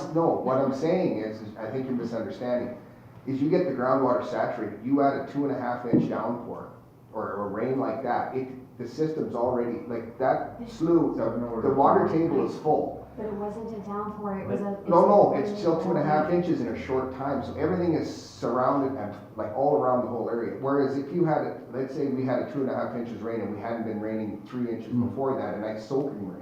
no, flowing. what I'm saying is I think you're misunderstanding, is you get the groundwater saturated, you add a 2.5 inch downpour, or rain like that, the system's already, like, that slough, the water table is full. But it wasn't a downpour, it was a. No, it's still 2.5 inches in a short time, so everything is surrounded and, like, all around the whole area. Whereas if you had, let's say we had a 2.5 inches rain and we hadn't been raining 3 inches before that, a nice soaking rain,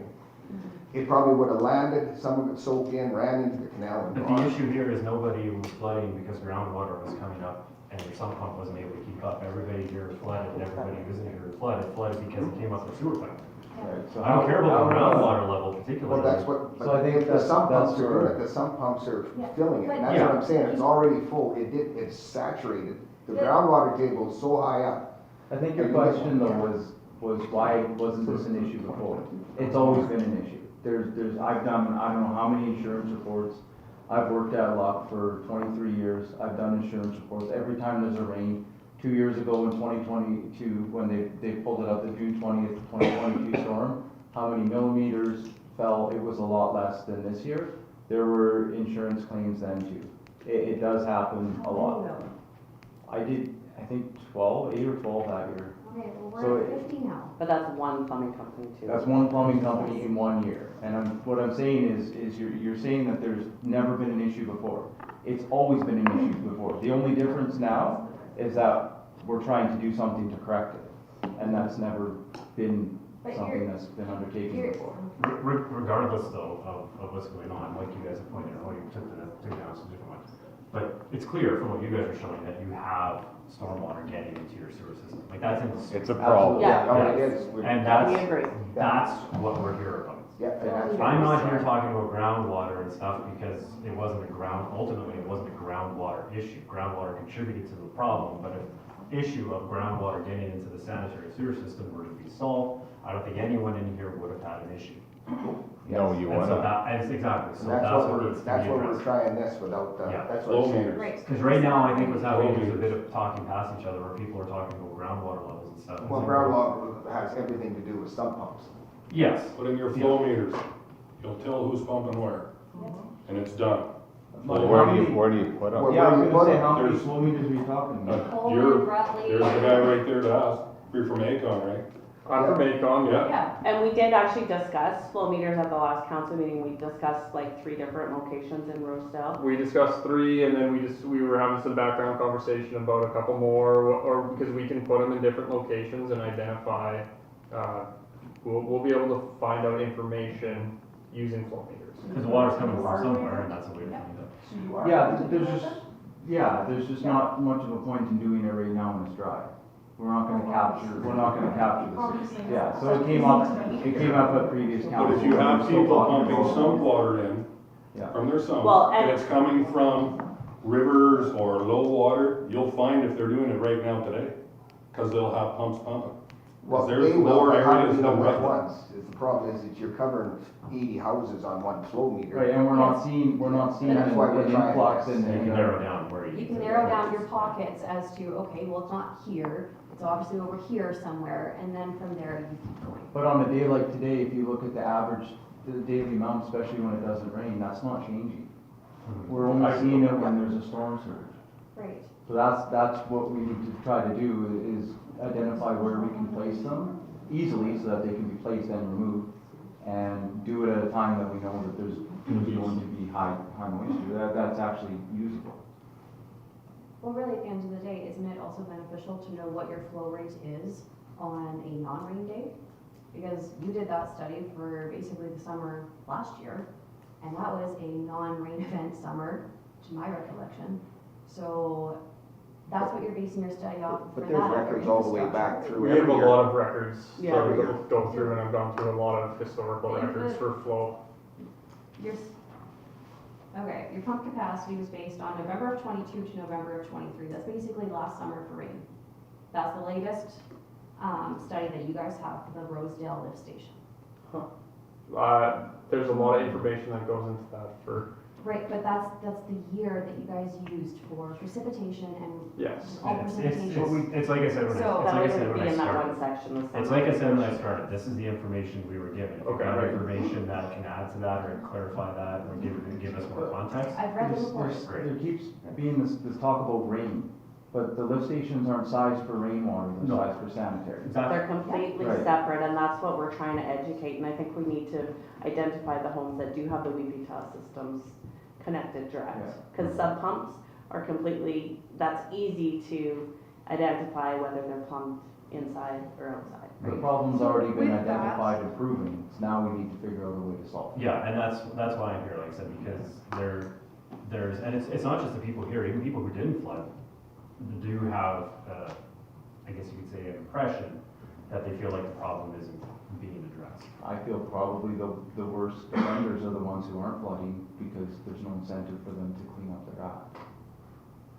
it probably would have landed, some of it soaked in, ran into the canal and But gone. the issue here is nobody was flooding because groundwater was coming up and your sump pump wasn't able to keep up. Everybody here flooded, and everybody who isn't here flooded because it came up the sewer pipe. Right, so I don't care about the how- groundwater level particularly. Well, that's what, So I think if the that's- sump that's pumps are doing where- it, the sump pumps are Yeah, filling it, but- and that's what I'm saying, it's already full, it's saturated. The But- groundwater table is so high up. I think your question though was why wasn't this an issue before? It's always been an issue. I've done, I don't know how many insurance reports. I've worked at Luck for 23 years. I've done insurance reports. Every time there's a rain, 2 years ago in 2022, when they pulled it up, the June 20th, 2022 storm, how many millimeters fell? It was a lot less than this year. There were insurance claims then too. It does happen a lot. I did, I think 8 or 12 that year. Okay, well, So we're it- at 50 now. But that's one plumbing company too. That's one plumbing company in 1 year. And what I'm saying is you're saying that there's never been an issue before. It's always been an issue before. The only difference now is that we're trying to do something to correct it. And that's never been But something you're- that's been undertaken You're- before. Regardless though of what's going on, like you guys have pointed out, you took down some different ones. But it's clear from what you guys are showing that you have stormwater getting into your sewer system. Like that's in. It's a problem. Yeah. Oh, it is. And We agree. that's what we're here about. Yeah, and that's. I'm not here talking about groundwater and stuff because it wasn't ultimately it wasn't a groundwater issue. Groundwater contributed to the problem, but if issue of groundwater getting into the sanitary sewer system were to be solved, I don't think anyone in here would have had an issue. No, you And so wouldn't. exactly, so And that's what needs to be that's what we're addressed. trying this without, Yeah. that's what I'm saying. Right. Because right now, I think what's happening is a bit of talking past each other where people are talking about groundwater levels and stuff. Well, groundwater has everything to do with sump pumps. Yes, Put in your flow meters, you'll tell who's pumping where, and it's done. But Where how do you, many- where do you put them? Where- Yeah, I was where you gonna put say, it, how many there's- flow meters are you talking about? Coleman, Rutley. There's the guy right there to ask, you're from Acon, right? I'm from Acon, yeah. Yeah, And we did actually discuss flow meters at the last council meeting. We discussed like 3 different locations in Rosedale. We discussed 3 and then we were having some background conversation about a couple more, or because we can put them in different locations and identify, we'll be able to find out information using flow meters. because the water's coming from somewhere and that's a way to find out. Yeah, there's just not much of a point in doing it right now when it's dry. We're not gonna capture this. Yeah, so it came up at previous council. But if you have We're still people talking pumping about- sump water in Yeah. from their sump, Well, and and- it's coming from rivers or low water, you'll find if they're doing it right now today, because they'll have pumps pumping. Well, there's they will, lower but how do areas we know than which Rutland. ones? The problem is that you're covering 80 houses on one flow meter. Right, and we're not seeing And that's why we're an trying influx this. in So you can the. narrow down where You can narrow down your pockets as to, okay, well, it's not here, it's obviously over here somewhere, and then from there you keep going. But on a day like today, if you look at the average, the daily amount, especially when it doesn't rain, that's not changing. We're only seeing it when there's a storm surge. Right. So that's what we need to try to do, is identify where we can place them easily so that they can be placed and removed. And do it at a time that we know that there's going to be high moisture, that's actually usable. Well, really, at the end of the day, isn't it also beneficial to know what your flow rate is on a non-rain day? Because you did that study for basically the summer last year, and that was a non-rain event summer, to my recollection. So that's what you're basing your study off for But that. there's records all the way back through We have every a year. lot of records Yeah. that we could go through, and I've gone through a lot of historical Yeah, records but- for flow. Okay, your pump capacity was based on November of 22 to November of 23. That's basically last summer for rain. That's the latest study that you guys have for the Rosedale lift station. There's a lot of information that goes into that for, Right, but that's the year that you guys used for precipitation and yes. all It's precipitation. like I said when So- That I wouldn't be in that started. one section. the It's like I said when I started, this is the information we were given. If you Okay, have right. information that can add to that or clarify that or give us more context. I've read the There's- reports. There keeps being this talk about rain, but the lift stations aren't sized for rainwater, they're No. sized for sanitary. Exactly. They're completely Right. separate, and that's what we're trying to educate, and I think we need to identify the homes that do have the WPTOS systems connected direct. Yeah. Because sub pumps are completely, that's easy to identify whether they're plumbed inside or outside. The problem's already been With that- identified and proven, so now we need to figure out a way to solve it. Yeah, and that's why I'm here, like I said, because there's, and it's not just the people here, even people who didn't flood do have, I guess you could say, an impression that they feel like the problem isn't being addressed. I feel probably the worst offenders are the ones who aren't flooding, because there's no incentive for them to clean up their act.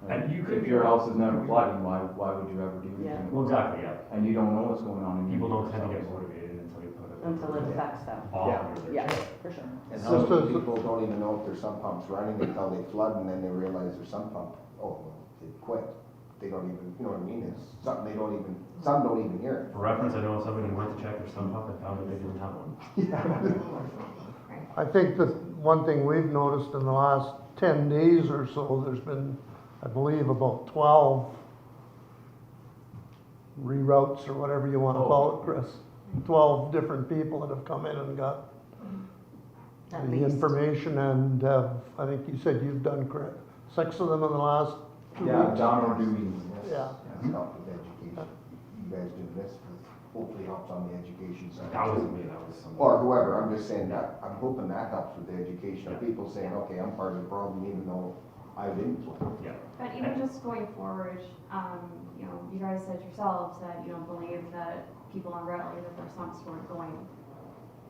And you could- If your house is never flooding, why would you ever do anything? Well, exactly, yeah. And you don't know what's going on in your People don't tend to neighbor's get house. motivated until you put it. Until it affects them. All Yeah. under their Yeah, chair. for sure. And It's how just many a- people don't even know if their sump pump's running until they flood and then they realize their sump pump, oh, well, they quit. They don't even, you know what I mean? It's something they don't even, some don't even hear For reference, I know somebody who went to check their sump pump and found that they didn't have one. I think that one thing we've noticed in the last 10 days or so, there's been, I believe, about 12 reroutes or whatever you want to call it, Chris. 12 different people that have come in and got At the least. information, and I think you said you've done 6 of them in the last 2 Yeah, weeks. Don or Dewey. Yeah. It's helped with education. You guys do this, hopefully helps on the education side. That wasn't me, that was somebody. Or whoever, I'm just saying that, I'm hoping that helps with the education of people saying, okay, I'm part of the problem even though I didn't. Yeah. But even just going forward, you know, you guys said yourselves that you don't believe that people on Raleigh, that their sumps weren't going.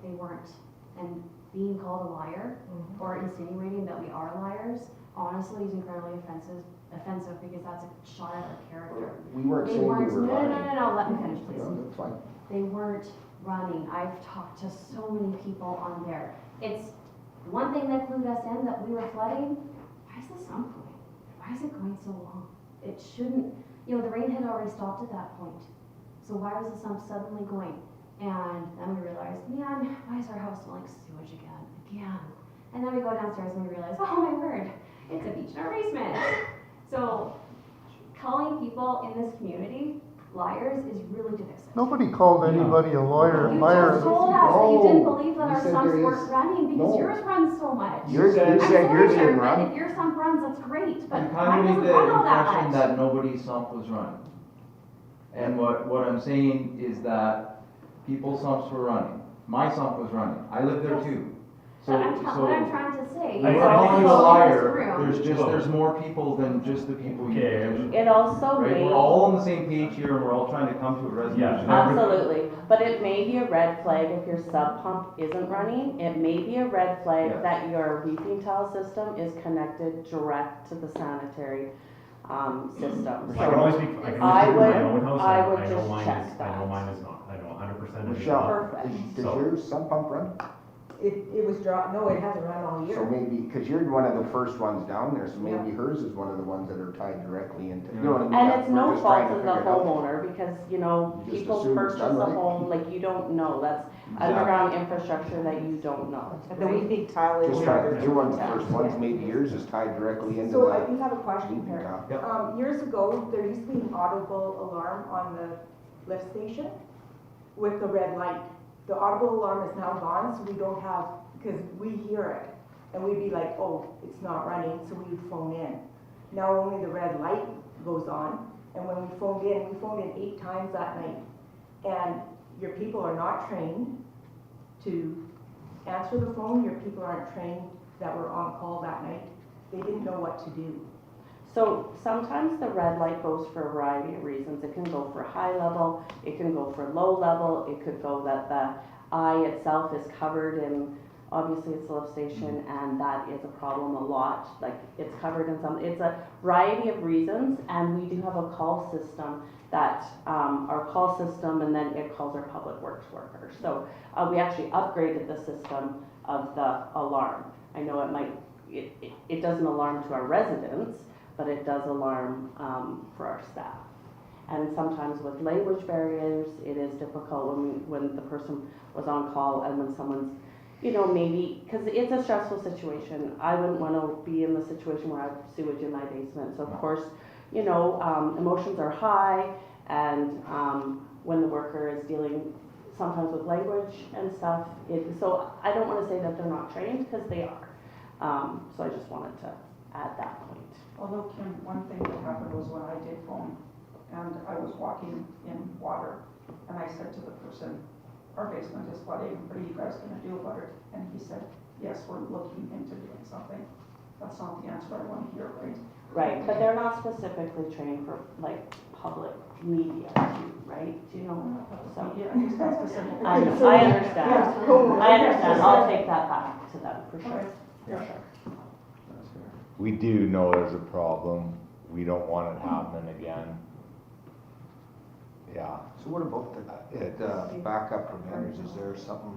They weren't. And being called a liar or insinuating that we are liars, honestly, is incredibly offensive because that's a shot at our character. We weren't They saying we weren't, were no, lying. no, no, no, let me finish, please. No, that's fine. They weren't running. I've talked to so many people on there. It's one thing that clued us in that we were flooding. Why is the sump going? Why is it going so long? It shouldn't, you know, the rain had already stopped at that point. So why was the sump suddenly going? And then we realized, man, why is our house smelling sewage again? And then we go downstairs and we realize, oh my word, it's a beach in our basement. So calling people in this community liars is really divisive. Nobody called anybody a lawyer. You Liar. just told us that you didn't No, believe that you our said sumps there weren't is- running because no. yours runs so much. You said I'm yours sorry, didn't but run. if your sump runs, that's great, but You mine kind of doesn't made the run all that impression much. that nobody's sump was running. And what I'm saying is that people's sumps were running. My sump was running. I live there too. So, But what I'm trying to say is I'm I- not calling you a also in this liar. room, There's more people than just the people you Okay. mentioned. It also Right, may. we're all on the same page here and we're all trying to come to a resolution. Yeah. Absolutely, but it may be a red flag if your sub pump isn't running. It may be a red flag Yes. that your weeping tile system is connected direct to the sanitary system. I can always speak, I can I only speak for my would- own house, I I would know just mine check is, I that. know mine is not, I know 100% it is Michelle, not. Perfect. does So- your sump pump run? It was no, it hasn't run all So year. maybe, because you're one of the first ones down there, so maybe hers is one of the ones that are tied directly into, you know what I mean? And That's- it's we're no just trying fault to of the figure it out. homeowner, because, you know, You just people assume it's purchase done a right. home, like, you don't know, that's underground infrastructure that you don't know. But the weeping tile is. Just trying, you're one of the first ones, maybe yours is tied directly into So I the do have a question weeping here. tile. Years ago, there used to be an audible alarm on the lift station with the red light. The audible alarm is now gone, so we don't have, because we hear it, and we'd be like, oh, it's not running, so we would phone in. Now only the red light goes on, and when we phoned in 8 times that night. And your people are not trained to answer the phone, your people aren't trained that were on call that night. They didn't know what to do. So sometimes the red light goes for a variety of reasons. It can go for high level, it can go for low level, it could go that the eye itself is covered in, obviously it's a lift station, and that is a problem a lot. Like, it's covered in some, it's a variety of reasons, and we do have a call system that, our call system, and then it calls our public works workers. So we actually upgraded the system of the alarm. I know it doesn't alarm to our residents, but it does alarm for our staff. And sometimes with language barriers, it is difficult when the person was on call and when someone's, you know, maybe, because it's a stressful situation. I wouldn't want to be in the situation where I have sewage in my basement. So of course, you know, emotions are high, and when the worker is dealing sometimes with language and stuff, so I don't want to say that they're not trained, because they are. So I just wanted to add that point. Although, Kim, one thing that happened was when I did phone, and I was walking in water, and I said to the person, our basement is flooding, what are you guys gonna do about it? And he said, yes, we're looking into doing something. That's not the answer I wanna hear, right? Right, but they're not specifically trained for like public media too, right? Do you know? So, Yeah, just that specific. I understand. I understand. I'll take that back to them for sure. For sure. We do know there's a problem. We don't want it happening again. Yeah. So what about the backup preventers? Is there something,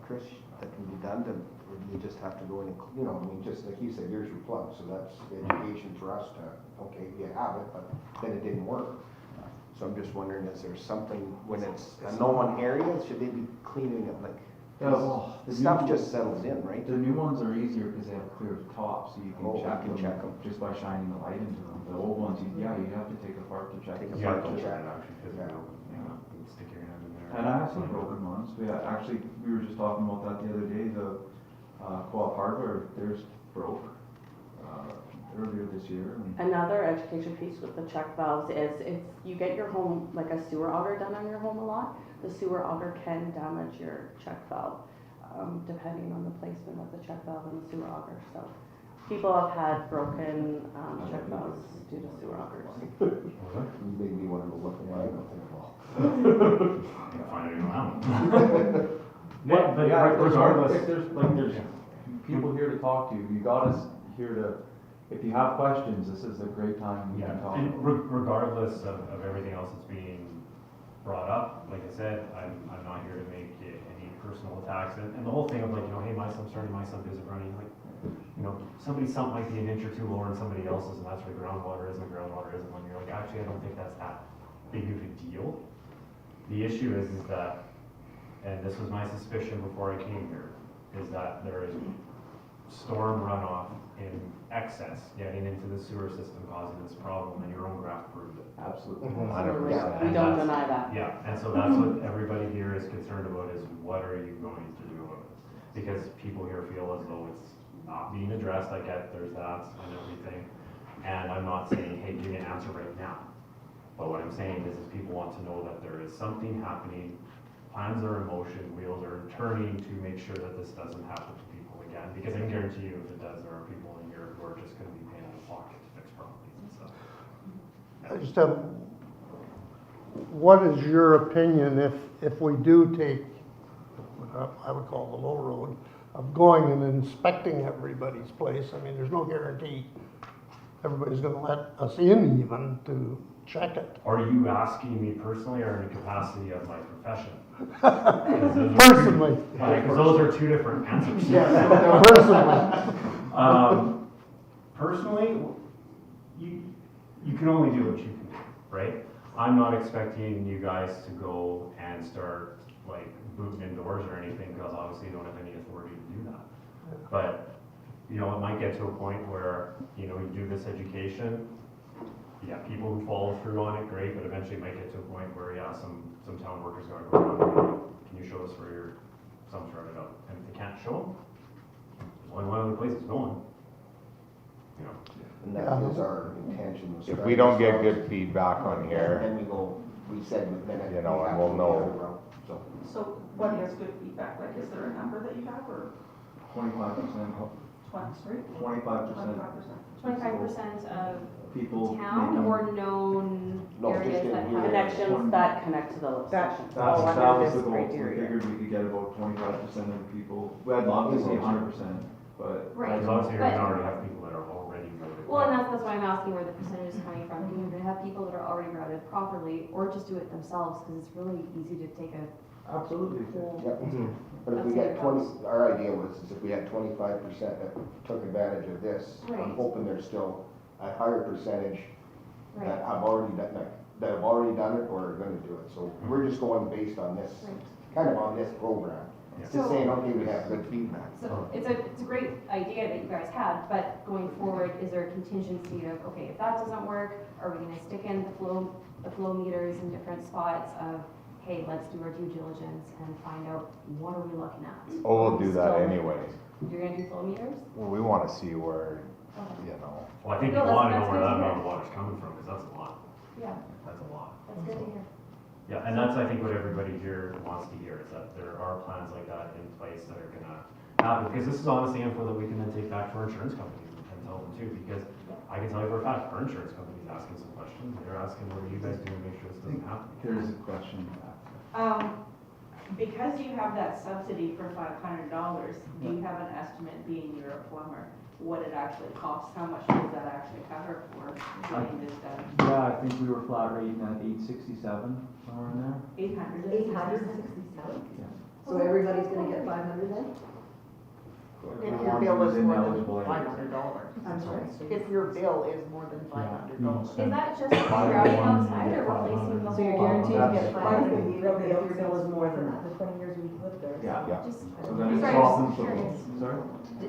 Chris, that can be done to, or do you just have to go in and, you know, I mean, just like you said, here's your plug, so that's education for us to, okay, you have it, but then it didn't work. So I'm just wondering, is there something, when it's a known area, should they be cleaning it, like, Yeah, well, the stuff new- just settles in, right? The new ones are easier because they have clear tops, so you Oh, can you check can them just by shining the light into them. The old ones, you have to take apart to check. Take the apart tops. to check. Actually, physically, stick your hand in there. And I have seen broken ones. We were just talking about that the other day, the, Co-op hardware, theirs broke, earlier this year. Another education piece with the check valves is if you get your home, like a sewer auger done on your home a lot, the sewer auger can damage your check valve, depending on the placement of the check valve and the sewer auger. So people have had broken check valves due to sewer augers. You made me want to go look at mine, I think, well. Can't find it around. Yeah, But yeah, regardless. if there's people here to talk to, you got us here to, if you have questions, this is a great time we can talk. And regardless of everything else that's being brought up, like I said, I'm not here to make any personal attacks. And the whole thing of like, hey, my sub's starting, my sub isn't running, like, somebody's sump might be an inch or two lower than somebody else's, and that's where groundwater is, and the groundwater isn't, when you're like, actually, I don't think that's that big of a deal. The issue is that, and this was my suspicion before I came here, is that there is storm runoff in excess getting into the sewer system causing this problem, and your own graph proved it. Absolutely. 100%. We don't deny that. Yeah, and so that's what everybody here is concerned about, is what are you going to do about it? Because people here feel as though it's not being addressed. I get there's that and everything, and I'm not saying, hey, give me an answer right now. But what I'm saying is people want to know that there is something happening, plans are in motion, wheels are turning to make sure that this doesn't happen to people again. Because I can guarantee you, if it does, there are people in here who are just gonna be paying out of pocket to fix properties and stuff. I just have, what is your opinion if we do take, what I would call the low road, of going and inspecting everybody's place? I mean, there's no guarantee everybody's gonna let us in even to check it. Are you asking me personally or in the capacity of my profession? Personally. Because those are two different answers. Personally. Personally, you can only do what you can do, right? I'm not expecting you guys to go and start like booting indoors or anything, because obviously you don't have any authority to do that. But, it might get to a point where, you do this education. Yeah, people who follow through on it, great, but eventually it might get to a point where, some town workers gotta go around and go, can you show us where your sump started up? And if they can't show them, there's only one other place it's going. And that is our intention. was If try we to don't get solve- good feedback on here, And then we said, then we and have we'll to go the know. other route, so. So what is good feedback? Like, is there a number that you have, or 25%. 25%? 25% of People. town making- or known No, just areas in that here. have. Connections that connect to the lift That- station. That Oh, was under the this goal. We criteria. figured we could get about 25% of the people. I'd love to see 100%, but. Right. Because obviously you're But- gonna already have people that are already voted. Well, and that's why I'm asking where the percentage is coming from. You're gonna have people that are already routed properly, or just do it themselves, because it's really easy to take a Absolutely. whole. Yep. But if we That's get what it 20, our idea was is if we had 25% that took advantage of this, Right. I'm hoping there's still a higher percentage Right, that have already done, that have already done it or are gonna do it. So we're just going based on this, right. kind of on this program. Yeah. Just saying, okay, we have good feedback. So it's a great idea that you guys had, but going forward, is there a contingency of, okay, if that doesn't work, are we gonna stick in the flow meters in different spots of, hey, let's do our due diligence and find out what are we looking at? Oh, we'll do that Still- anyways. You're gonna do flow meters? Well, we wanna see where, Okay. Well, I think you No, that's- wanna know that's where good that to hear. amount of water's coming from, because that's a lot. Yeah, That's a lot. that's good to hear. Yeah, and that's, I think, what everybody here wants to hear, is that there are plans like that in place that are gonna happen. Because this is honestly info that we can then take back to our insurance companies and tell them too, because I can tell you for a fact, our insurance company's asking some questions. They're asking what are you guys doing to make sure this doesn't happen? There's a question. Because you have that subsidy for $500, do you have an estimate, being you're a plumber, what it actually costs? How much does that actually cover for getting this done? Yeah, I think we were flat rating at 867, somewhere in there. 800? 867? Yeah. So everybody's gonna get 500 then? If your bill is more than Ineligible. $500. I'm sorry? If your bill is more than $500. Is that just grouting outside or replacing the whole? So you're guaranteed to get Why 500 would we even really if your bill is more than that? The 20 years we've lived there. Yeah. Just, So then it sorry, softens just the, curious. sorry?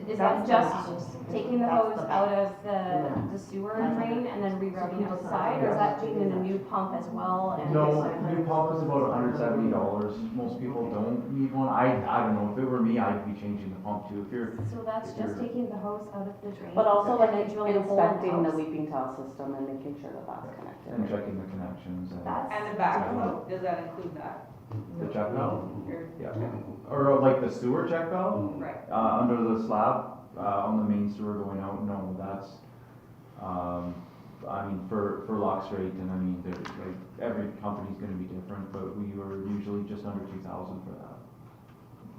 Is that just taking the That's hose the out of the sewer drain and then re-rubbing outside, or is that putting in a new pump as well? And No, new pump is about $170. Most people don't need one. I don't know, if it were me, I'd be changing the pump too. If you're, So that's if just you're- taking the hose out of the drain? But also like and then drilling a hole in inspecting the house? weeping tile system and making sure that that's connected. and checking the connections and That's. And the backflow, does that include that? the check valve. Or- Yeah. Or like the sewer check valve, Right. under the slab, on the main sewer going out, no, that's, I mean, for Lux rate, and I mean, there's like, every company's gonna be different, but we were usually just under 2,000 for that.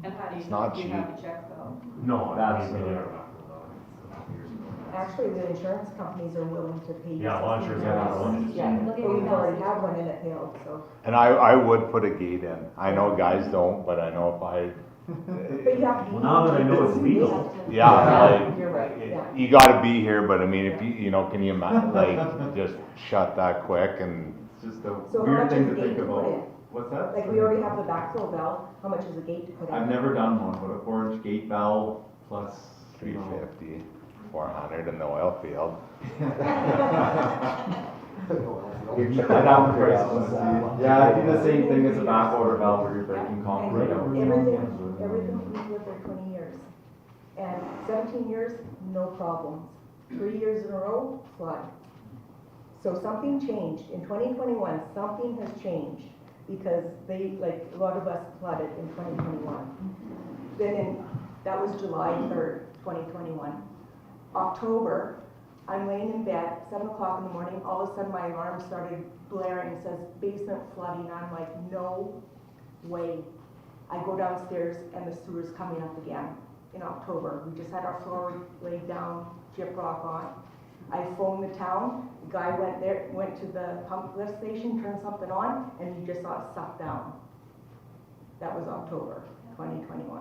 And how do you It's know not if you have cheap. a check though? No, That's, we did our backfill though, a couple years ago. Actually, the insurance companies are willing to pay. Yeah, a lot of insurance companies are willing to- Yeah, Look at but we've your already balance. had one in it failed, so. And I would put a gate in. I know guys don't, but I know if I, But you have to be. Well, now that I know it's legal. yeah, like, You're right, yeah. you gotta be here, but I mean, if you know, can you imagine, like, just shut that quick and, It's just a So how weird much thing is to the think gate to put about. in? What's that? Like, we already have the backflow valve, how much is the gate to put in? I've never done one, but a 4-inch gate valve plus, you know, 350, 400 in the oil field. I'd have the prices. Yeah, it'd be the same thing as a backorder valve where you're breaking concrete out. Everything, we've lived there 20 years. And 17 years, no problems. 3 years in a row, flood. So something changed. In 2021, something has changed because they, like, a lot of us flooded in 2021. Then that was July 3rd, 2021. October, I'm laying in bed, 7 o'clock in the morning, all of a sudden my alarm started blaring, it says basement flooding. I'm like, no way. I go downstairs and the sewer's coming up again in October. We just had our floor laid down, gyprock on. I phoned the town, the guy went to the pump lift station, turned something on, and you just saw it suck down. That was October 2021.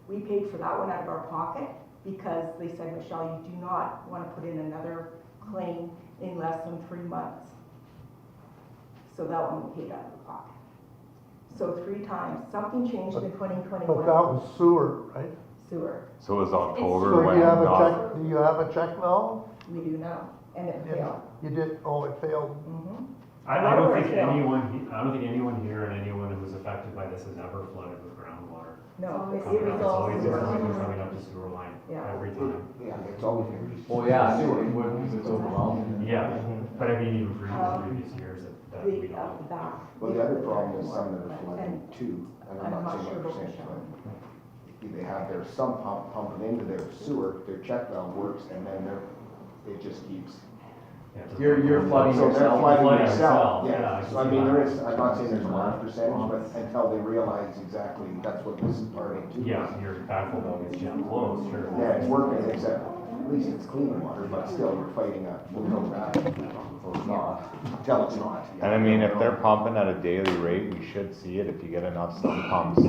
We paid for that one out of our pocket because they said, Michelle, you do not want to put in another claim in less than 3 months. So that one we paid out of the pocket. So 3 times. Something changed in 2021. But that was sewer, right? Sewer. So it was October So when, you have a check, do you have a check valve? We do now, and it failed. You did, oh, it failed. I don't think anyone here and anyone who was affected by this has ever flooded with groundwater. No, It's it was all always sewer. been coming up the sewer line Yeah. every time. Yeah, it's always gonna be. Well, yeah, I knew it would because it's overwhelming. Yeah, but I mean, even for previous years that we The, don't. back. Well, the other problem is some that are flooding too, and I'm I'm not not saying sure what about percentage, Michelle. but they have their sump pump pumping into their sewer, their check valve works, and then it just keeps. You're flooding So they're yourself. flooding Flooding themselves, yourself, yeah, I yeah. can So I see mean, that. there is, I'm not saying there's a large percentage, but until they realize exactly, that's what this is part of too. Yeah, your backflow wall gets jammed closed, sure. Yeah, it's working, except at least it's clean water, but still you're fighting a uphill battle. So it's not, until it's not. and I mean, if they're pumping at a daily rate, we should see it if you get enough sump pumps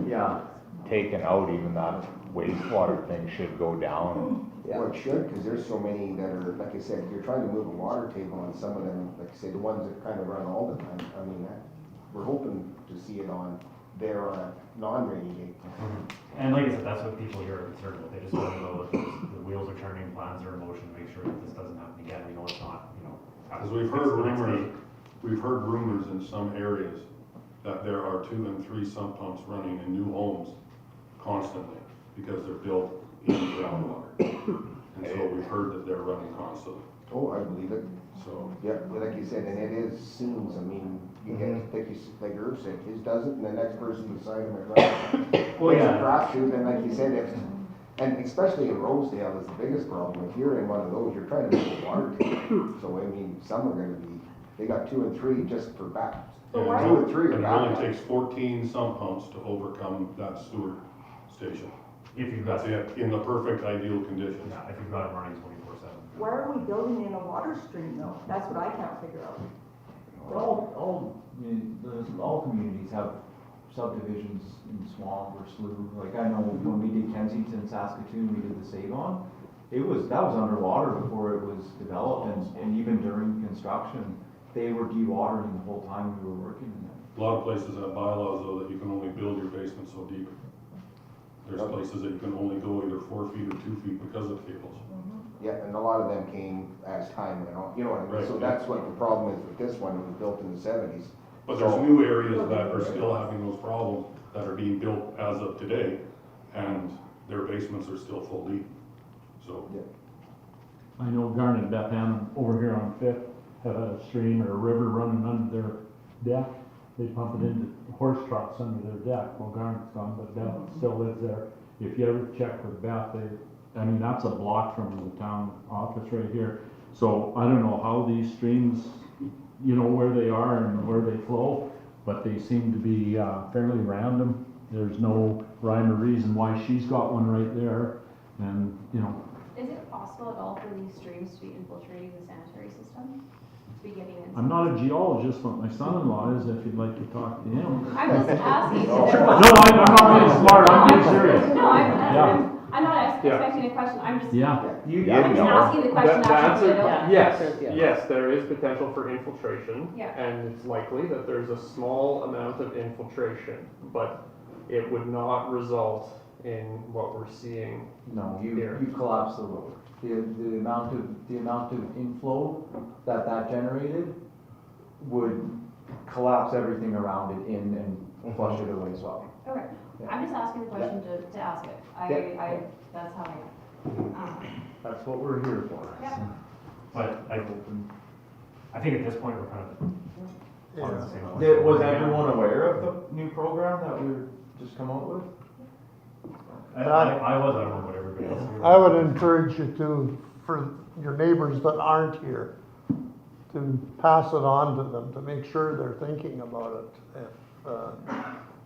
Yeah. taken out, even that wastewater thing should go down. Well, it should, because there's so many that are, like I said, you're trying to move a water table on some of them, like I said, the ones that kind of run all the time. I mean, we're hoping to see it on there on a non-rainy day. And like I said, that's what people here are concerned about. They just want to know that the wheels are turning, plans are in motion, make sure that this doesn't happen again. We know it's not, you know. Because we've heard rumors in some areas that there are 2 and 3 sump pumps running in new homes constantly because they're built in groundwater. And so we've heard that they're running constantly. Oh, I believe it. So, Yeah, like you said, and it is seams, I mean, you get, like Irv said, his doesn't, and the next person beside him is right. Well, It's a yeah. crapshoot, and like you said, if And especially in Rosedale is the biggest problem. If you're in one of those, you're trying to make a water tank. So I mean, some are gonna be, they got 2 and 3 just for back. But Two why- or three are And it back. only takes 14 sump pumps to overcome that sewer station. If you've got, That's it, in the perfect ideal conditions. yeah, if you've got it running 24/7. Why are we building in a water stream though? That's what I can't figure out. All communities have subdivisions in Swamp or Slough. Like I know when we did Kensington, Saskatoon, we did the Save-On. That was underwater before it was developed, and even during construction, they were dewatering the whole time we were working in there. A lot of places have bylaws though that you can only build your basement so deep. There's places that you can only go either 4 feet or 2 feet because of cables. Yeah, and a lot of them came as time went on, you know what I mean? Right. So that's what the problem is with this one, it was built in the 70s. But there's new areas that are still having those problems that are being built as of today, and their basements are still full deep. So, I know Garnet Beth Ann over here on Fifth had a stream or a river running under their deck. They pump it into horse trucks under their deck. Well, Garnet's gone, but Beth still lives there. If you ever check with Beth, that's a block from the town office right here. So I don't know how these streams, where they are and where they flow, but they seem to be fairly random. There's no rhyme or reason why she's got one right there, and, Is it possible at all for these streams to be infiltrating the sanitary system? To be getting in? I'm not a geologist, but my son-in-law is, if you'd like to talk to him. I'm just asking. No, I'm not being smart, I'm being serious. No, Yeah. I'm not Yeah. expecting a question, I'm just. Yeah. I'm just asking the question The actually. answer, yes, there is potential for infiltration. Yeah. And it's likely that there's a small amount of infiltration, but it would not result in what we're seeing. No, Here. you collapse the road. The amount of inflow that generated would collapse everything around it and flush it away as well. Okay, I'm just asking the question to ask it. That's how That's what we're here for. Yeah. But I think at this point, we're kind of on the same point. Was everyone aware of the new program that we just come out with? I was, I don't know what everybody else here. I would encourage you for your neighbors that aren't here, to pass it on to them, to make sure they're thinking about it.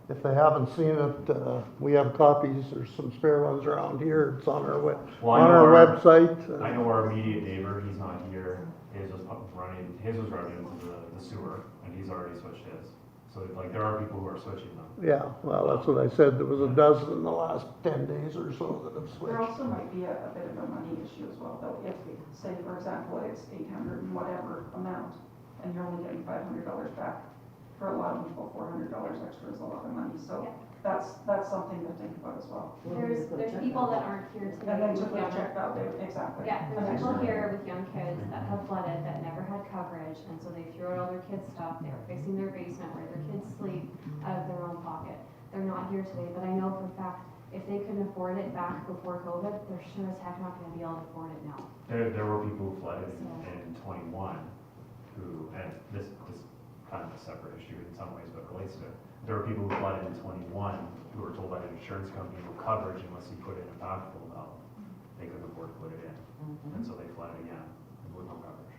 If they haven't seen it, we have copies, there's some spare ones around here, it's on our Well, I know website. I know our immediate neighbor, he's not here, his was running into the sewer, and he's already switched his. So like, there are people who are switching them. Yeah, well, that's what I said, there was a dozen in the last 10 days or so that have There switched. also might be a bit of a money issue as well, though, if, say, for example, it's 800 and whatever amount, and you're only getting $500 back. For a lot of people, $400 extra is a lot of money, so that's something to think about as well. There's people that aren't here today. And then to with put a young- check out there, exactly. Yeah, there's people here with young kids that have flooded, that never had coverage, and so they threw out all their kids' stuff, they were fixing their basement where their kids sleep out of their own pocket. They're not here today, but I know for a fact, if they couldn't afford it back before COVID, they're sure as heck not gonna be able to afford it now. There were people who flooded in 21 and this kind of a separate issue in some ways, but relates to it. There were people who flooded in 21 who were told by the insurance company no coverage unless you put in a backfill valve. They couldn't afford to put it in, and so they flooded again with no coverage.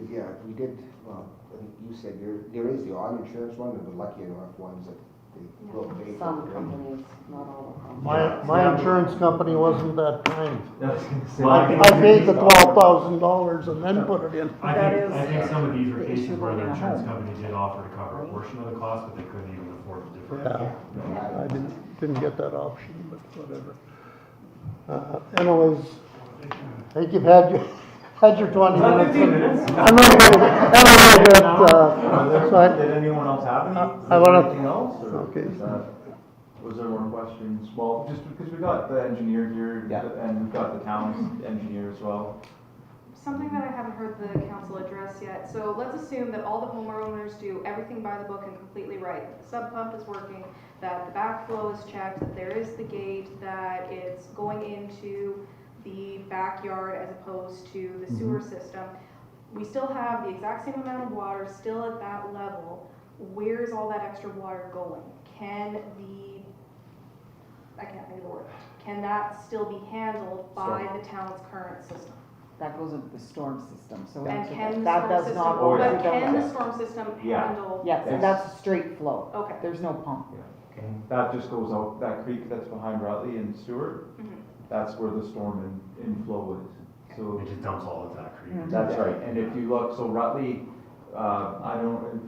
Yeah, we did, well, I think you said there is the auto insurance one, and the lucky enough ones that they will pay for. Some companies, not all of them. My insurance company wasn't that kind. Well, I think- I paid the $12,000 and then put it in. I think some of these were cases where the insurance company did offer to cover a portion of the cost, but they couldn't even afford the difference. Yeah, I didn't get that option, but whatever. Anyways, I think you've had your 20 minutes. 15 minutes. I'm not gonna Did anyone else have anything else? Or Okay. Was there more questions? Well, just because we got the engineer here, and we've got the town's engineer as well. Something that I haven't heard the council address yet, so let's assume that all the homeowners do everything by the book and completely right. That the sub pump is working, that the backflow is checked, that there is the gate, that it's going into the backyard as opposed to the sewer system. We still have the exact same amount of water still at that level. Where's all that extra water going? Can the I can't think of the word, can that still be handled by the town's current system? That goes into the storm system, so And can the that storm does system, not go but into the. can the storm system Yeah. handle? Yes, and that's a straight flow. Okay. There's no pump. That just goes out, that creek that's behind Rutley and Stewart, Mhm. that's where the storm inflow is. So It just dumps all into that creek. that's right, and if you look, so Rutley, I don't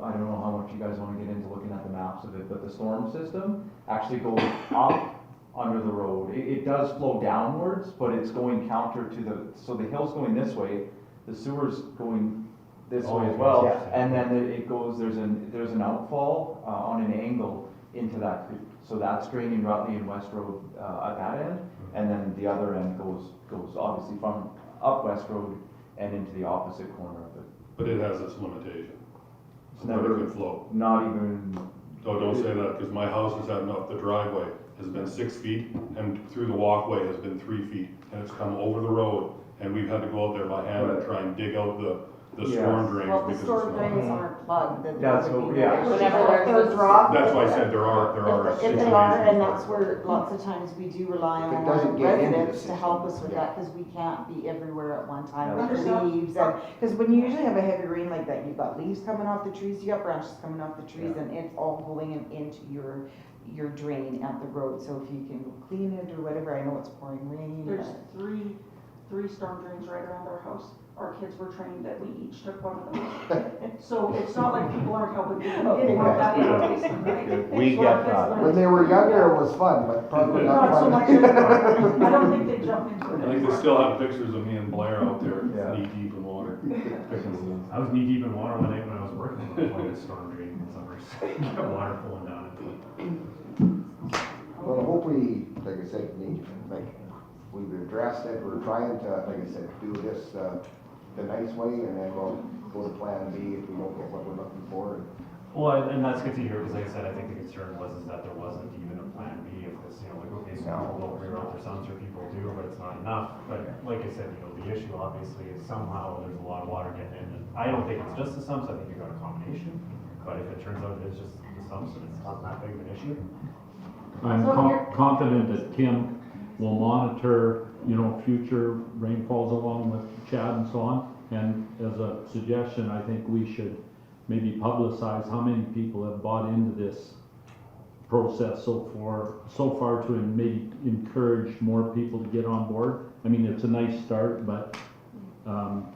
know how much you guys wanna get into looking at the maps of it, but the storm system actually goes up under the road. It does flow downwards, but it's going counter to so the hill's going this way, the sewer's going this Oh, way as well, yeah. and then it goes, there's an outfall, on an angle into that creek. So that's draining Rutley and West Road, at that end, and then the other end goes obviously from up West Road and into the opposite corner of it. But it has its limitation. It's But never- it can flow. Not even, Oh, don't say that, because my house has had enough, the driveway has been 6 feet, and through the walkway has been 3 feet, and it's come over the road, and we've had to go out there by hand and try and dig out the storm drains Well, the because storm it's drains not. aren't plugged, then That's there would what- be yeah. no- Whenever If there's they're a- dropped. That's why I said there are If situations. they are, and that's where lots of times we do rely If it on doesn't our get into the residents to help us with system, that, because we can't be everywhere at one time Yeah. with the leaves, and, because when you usually have a heavy rain like that, you've got leaves coming off the trees, you got branches coming off the trees, and it's all pulling it into your drain at the road, so if you can go clean it or whatever, I know it's pouring rain. There's three storm drains right around our house. Our kids were trained that we each took one of those. So it's not like people aren't helping. We didn't want that in our basement, right? We So get our kids that. learned. When they were younger, it was fun, but probably not Not so fun. much anymore. I don't think they jump into it. I think they still have pictures of me and Blair out there, Yeah. knee deep in water. I was knee deep in water one night when I was working on a storm drain in summers. Got water pulling down into it. Well, hopefully, like I said, we've addressed it, we're trying to, like I said, do this, the nice way, and then we'll go to plan B if we don't get what we're looking for. Well, and that's good to hear, because like I said, I think the concern was that there wasn't even a plan B if this, like, okay, so we'll reroute for some, sure people do, but it's not enough. But like I said, the issue obviously is somehow there's a lot of water getting in, and I don't think it's just the sumps, I think you've got a combination. But if it turns out it is just the sumps and it's not that big of an issue, I'm confident that Kim will monitor, future rainfalls along with Chad and so on. And as a suggestion, I think we should maybe publicize how many people have bought into this process so far to maybe encourage more people to get on board. I mean, it's a nice start, but,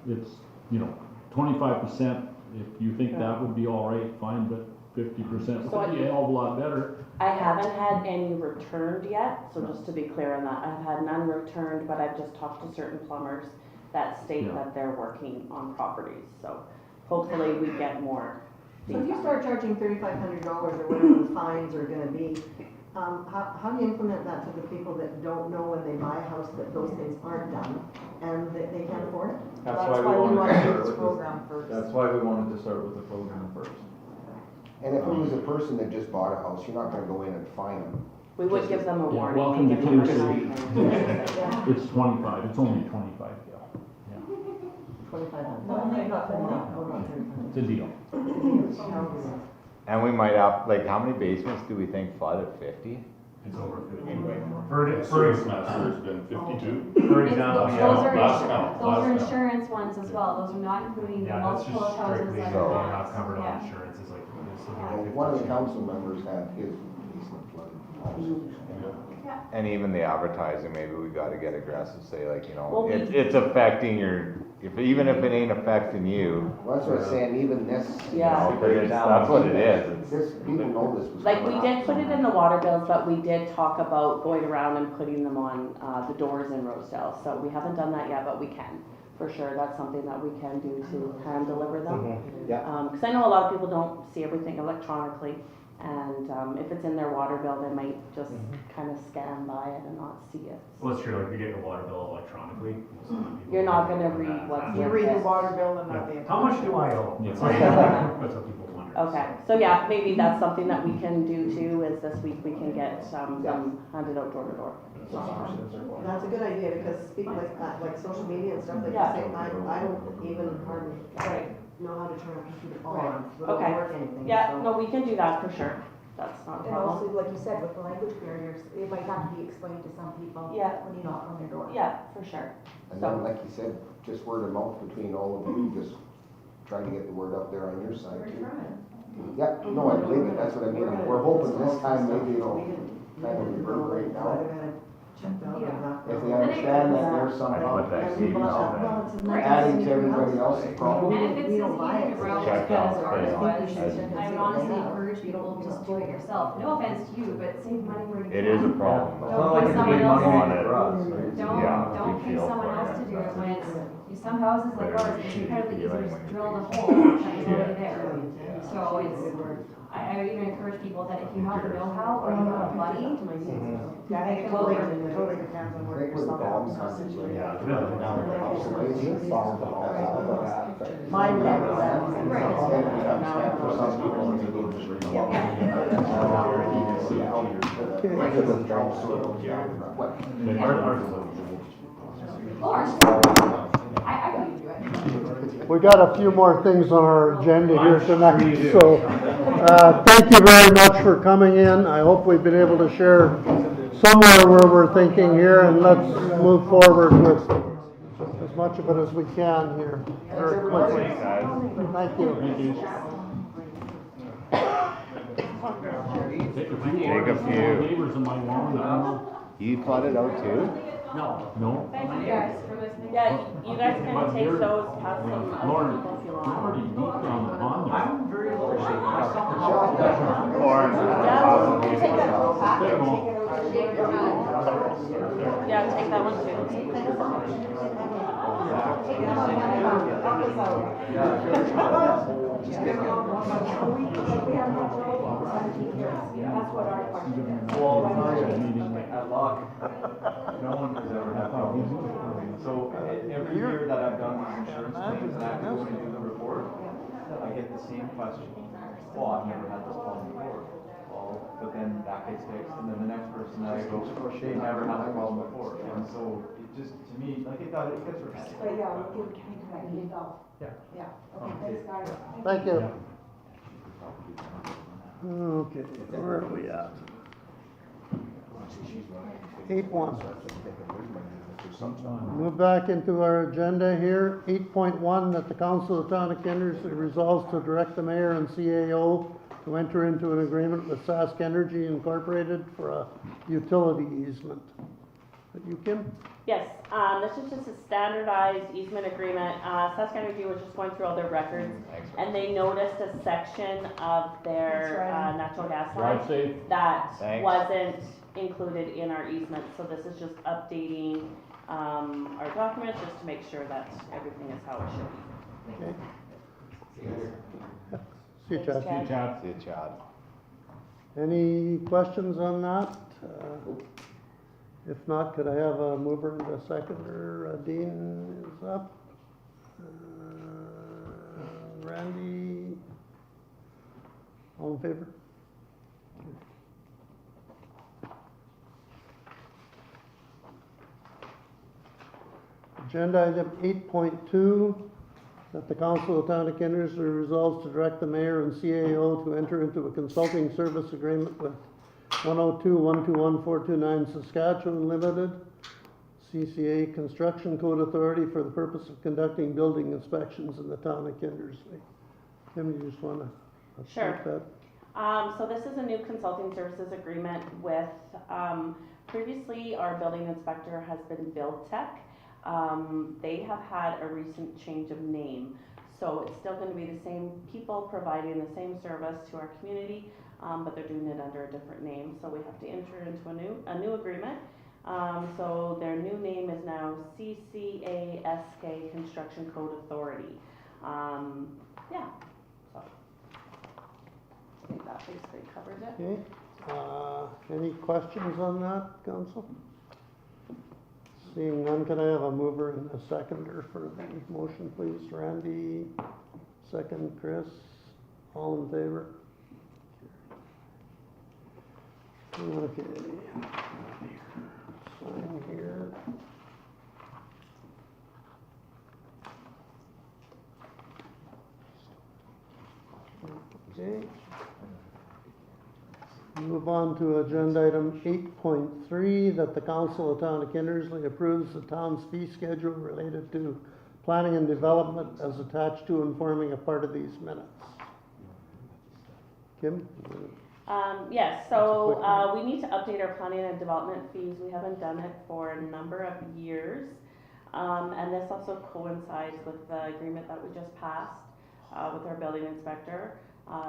it's, 25%, if you think that would be all right, fine, but 50% So would be a hell of a lot better. I haven't had any returned yet, so just to be clear on that, I've had none returned, but I've just talked to certain plumbers that state Yeah. that they're working on properties, so hopefully we get more. So if you start charging $3,500 or whatever the fines are gonna be, how do you implement that to the people that don't know when they buy a house that those things aren't done and that they can't afford it? that's why we wanted want to to do start this with program this. first. That's why we wanted to start with the program first. And if it was a person that just bought a house, you're not gonna go in and fine them. We would give them a Yeah, warning. welcome to give them a Kansas time frame. It's 25, it's only 25, yeah. 2,500. No, they got them now. Oh, not 3,500. It's a deal. And we might have, like, how many basements do we think flood at 50? it's over 50. Anyway, For the service master has been 52. For example, Those yeah, are, last count, those are last count. insurance ones as well, those are not including the yeah, that's multiple just houses strictly, that they're are not lost. covered on Yeah. insurance, it's like, it's something Well, like one of the 50. council members had his basement flooded. And even the advertising, maybe we gotta get aggressive, say like, Well, it's affecting even if it ain't affecting you. Well, that's what I'm saying, even this. Yeah. That's what it is. This, people know this was Like, coming we up. did put it in the water bills, but we did talk about going around and putting them on, the doors in Rosedale, so we haven't done that yet, but we can, for sure, that's something that we can do to hand deliver them. Yeah. Cause I know a lot of people don't see everything electronically, and, if it's in their water bill, they might just kind of scan by it and not see it. Well, it's true, like, we get your water bill electronically. most of the time people You're not don't gonna know read that. what's You read the water bill and not the. Yeah. How much do I owe? Yeah. That's what people wonder. Okay, so yeah, maybe that's something that we can do too, is this week we can get, them handed out door to door. That's a good idea, because people like social media and stuff, like you Yeah. say, I don't even hardly know how to turn a computer on, so it Okay. don't work anything, Yeah, so. no, we can do that for sure, that's not a And also, problem. like you said, with the language barriers, it might have to be explained to some people Yeah. when you knock on their door. Yeah, for sure. And So- then, like you said, just word of mouth between all of you, just try to get the word out there on your side too. Yeah, no, I believe it, that's what I mean, we're hoping this time maybe it'll kind of reverberate now. If they understand that there's some What that seems adding to everybody else's problem. And if it's as easy to route Check as out ours the- was, as- I would honestly encourage people to just do it yourself. No offense to you, but save money where you can. It is a problem. Don't pay someone else. On it. Don't we pay feel someone for else it. to do it when it's, some houses like Very ours, it's cheap incredibly easy to feeling just when you drill the fix hole that's already Yeah. there. So it's, I would even encourage people that if you have the know-how or you have a buddy, Yeah, I think it Go totally, over. totally depends on I where think you're with the solving. bomb concentrated down in the house, Mine never then it becomes tough for some people and they go just read I can do it. We got a few more things on our agenda here tonight, so, thank you very much for coming in. I hope we've been able to share somewhere where we're thinking here, and let's move forward with as much of it as we can here very quickly. Thank you. Take a few. Neighbors in my lawn, I don't know. You flooded out too? No? Thank you guys for listening. Yeah, you guys can But take they're- those, pass them out Lauren, to people if you you're want. pretty deep down the pond there. I'm very low shape. Orange. Yeah, you take that whole pack Take and them all. take it over to the Yeah, take that one too. That's what our question is. Well, it's not a meeting at Lock, no one has ever had problems. So every year that I've done these insurance claims and I have to go and do the report, I get the same question. Well, I've never had this problem before. Well, but then that gets fixed, and then the next person that I go, they never had a problem before. And so it just, to me, like it gets repetitive. But yeah, we'll give Kenny that yourself. Yeah. Yeah, okay, thanks guys. Thank you. Okay, where are we at? 8.1. Move back into our agenda here. 8.1, that the Council of the Town of Kindersley resolves to direct the mayor and CAO to enter into an agreement with Sask Energy Incorporated for a utility easement. You, Kim? Yes, this is just a standardized easement agreement. Sask Energy was just going through all their records, and they noticed a section of their natural gas line Drive safe. that Thanks. wasn't included in our easement. So this is just updating our documents just to make sure that everything is how it should be. Okay. See you, Chad. Thanks, Chad. See you, Chad. Any questions on that? If not, could I have a mover and a seconder? Dean is up. Randy, all in favor? Agenda item 8.2, that the Council of the Town of Kindersley resolves to direct the mayor and CAO to enter into a consulting service agreement with 102-121-429 Saskatchewan Limited, CCA Construction Code Authority, for the purpose of conducting building inspections in the town of Kindersley. Tim, you just want to Sure. take that? So this is a new consulting services agreement with, previously our building inspector has been Build Tech. They have had a recent change of name, so it's still going to be the same people providing the same service to our community, but they're doing it under a different name, so we have to enter into a new agreement. So their new name is now CCASK Construction Code Authority. Yeah, so I think that basically covers it. Okay, any questions on that, council? Seeing none, can I have a mover and a seconder for the motion, please? Randy, second, Chris, all in favor? Okay. Sign here. Okay. Move on to agenda item 8.3, that the Council of Town of Kindersley approves the town's fee schedule related to planning and development as attached to and forming a part of these minutes. Kim? Yes, so we need to update our planning and development fees. We haven't done it for a number of years. And this also coincides with the agreement that we just passed with our building inspector.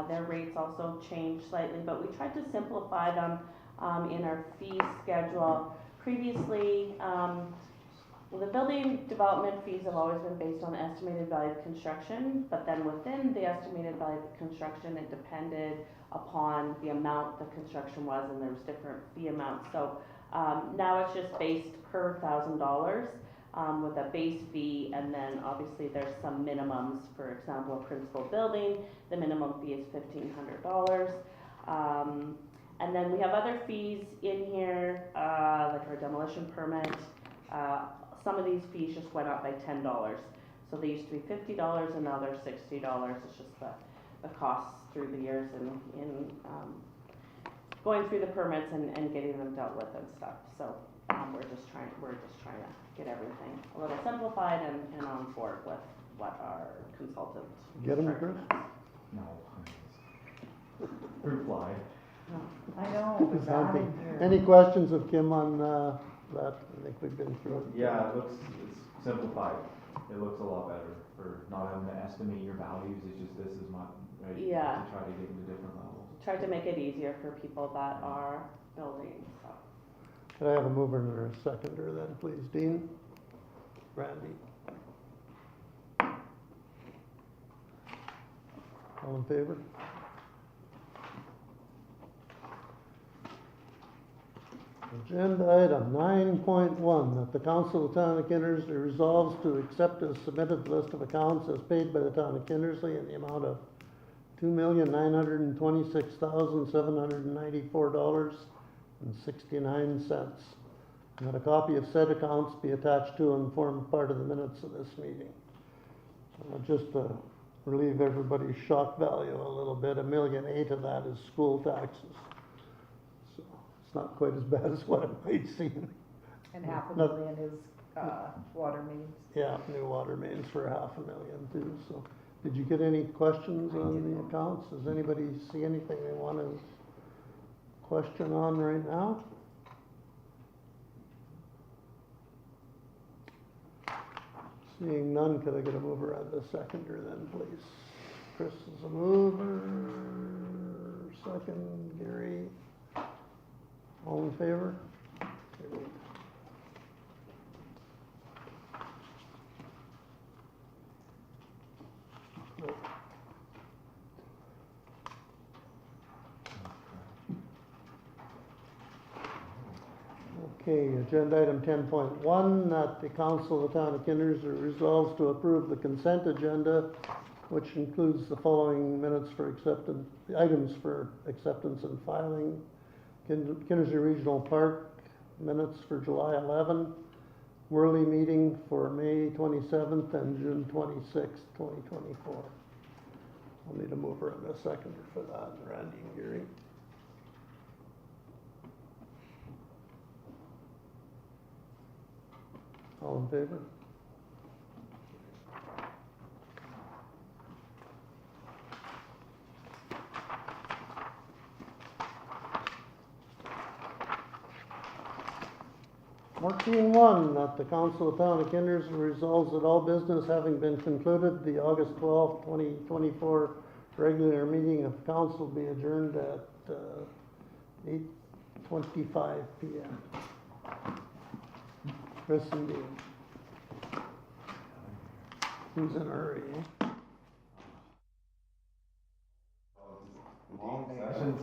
Their rates also changed slightly, but we tried to simplify them in our fee schedule. Previously, the building development fees have always been based on estimated value of construction, but then within the estimated value of construction, it depended upon the amount the construction was, and there was different fee amounts. So now it's just based per $1,000 with a base fee, and then obviously there's some minimums. For example, a principal building, the minimum fee is $1,500. And then we have other fees in here, like our demolition permit. Some of these fees just went up by $10. So they used to be $50 and now they're $60. It's just the costs through the years in going through the permits and getting them dealt with and stuff. So we're just trying to get everything a little simplified and on board with what our consultant. Get them, Chris? No. Fruit fly. I know, it's out in here. Any questions of Kim on that? I think we've been through it. Yeah, it's simplified. It looks a lot better for not having to estimate your values. It's just this is my, right? Yeah. To try to get into different levels. Tried to make it easier for people that are building, so. Could I have a mover and a seconder then, please? Dean? Randy? All in favor? Agenda item 9.1, that the Council of Town of Kindersley resolves to accept as submitted list of accounts as paid by the Town of Kindersley in the amount of $2,926,794.69, and that a copy of said accounts be attached to and form part of the minutes of this meeting. Just to relieve everybody's shock value a little bit, $1.8 million of that is school taxes. So it's not quite as bad as what it might seem. And $500,000 is, water mains. Yeah, new water mains for $500,000 too, so. Did you get any questions on the accounts? Does anybody see anything they want to question on right now? Seeing none, could I get a mover and a seconder then, please? Chris is a mover, second, Gary. All in favor? Carried. Okay, agenda item 10.1, that the Council of the Town of Kindersley resolves to approve the consent agenda, which includes the following minutes for acceptance, items for acceptance and filing. Kindersley Regional Park minutes for July 11, Worley meeting for May 27th and June 26th, 2024. I'll need a mover and a seconder for that, Randy and Gary. All in favor? Fourteen one, that the Council of Town of Kindersley resolves that all business having been concluded, the August 12th, 2024 regular meeting of council be adjourned at 8:25 p.m. Chris and Dean. Who's in a hurry, eh? Long session.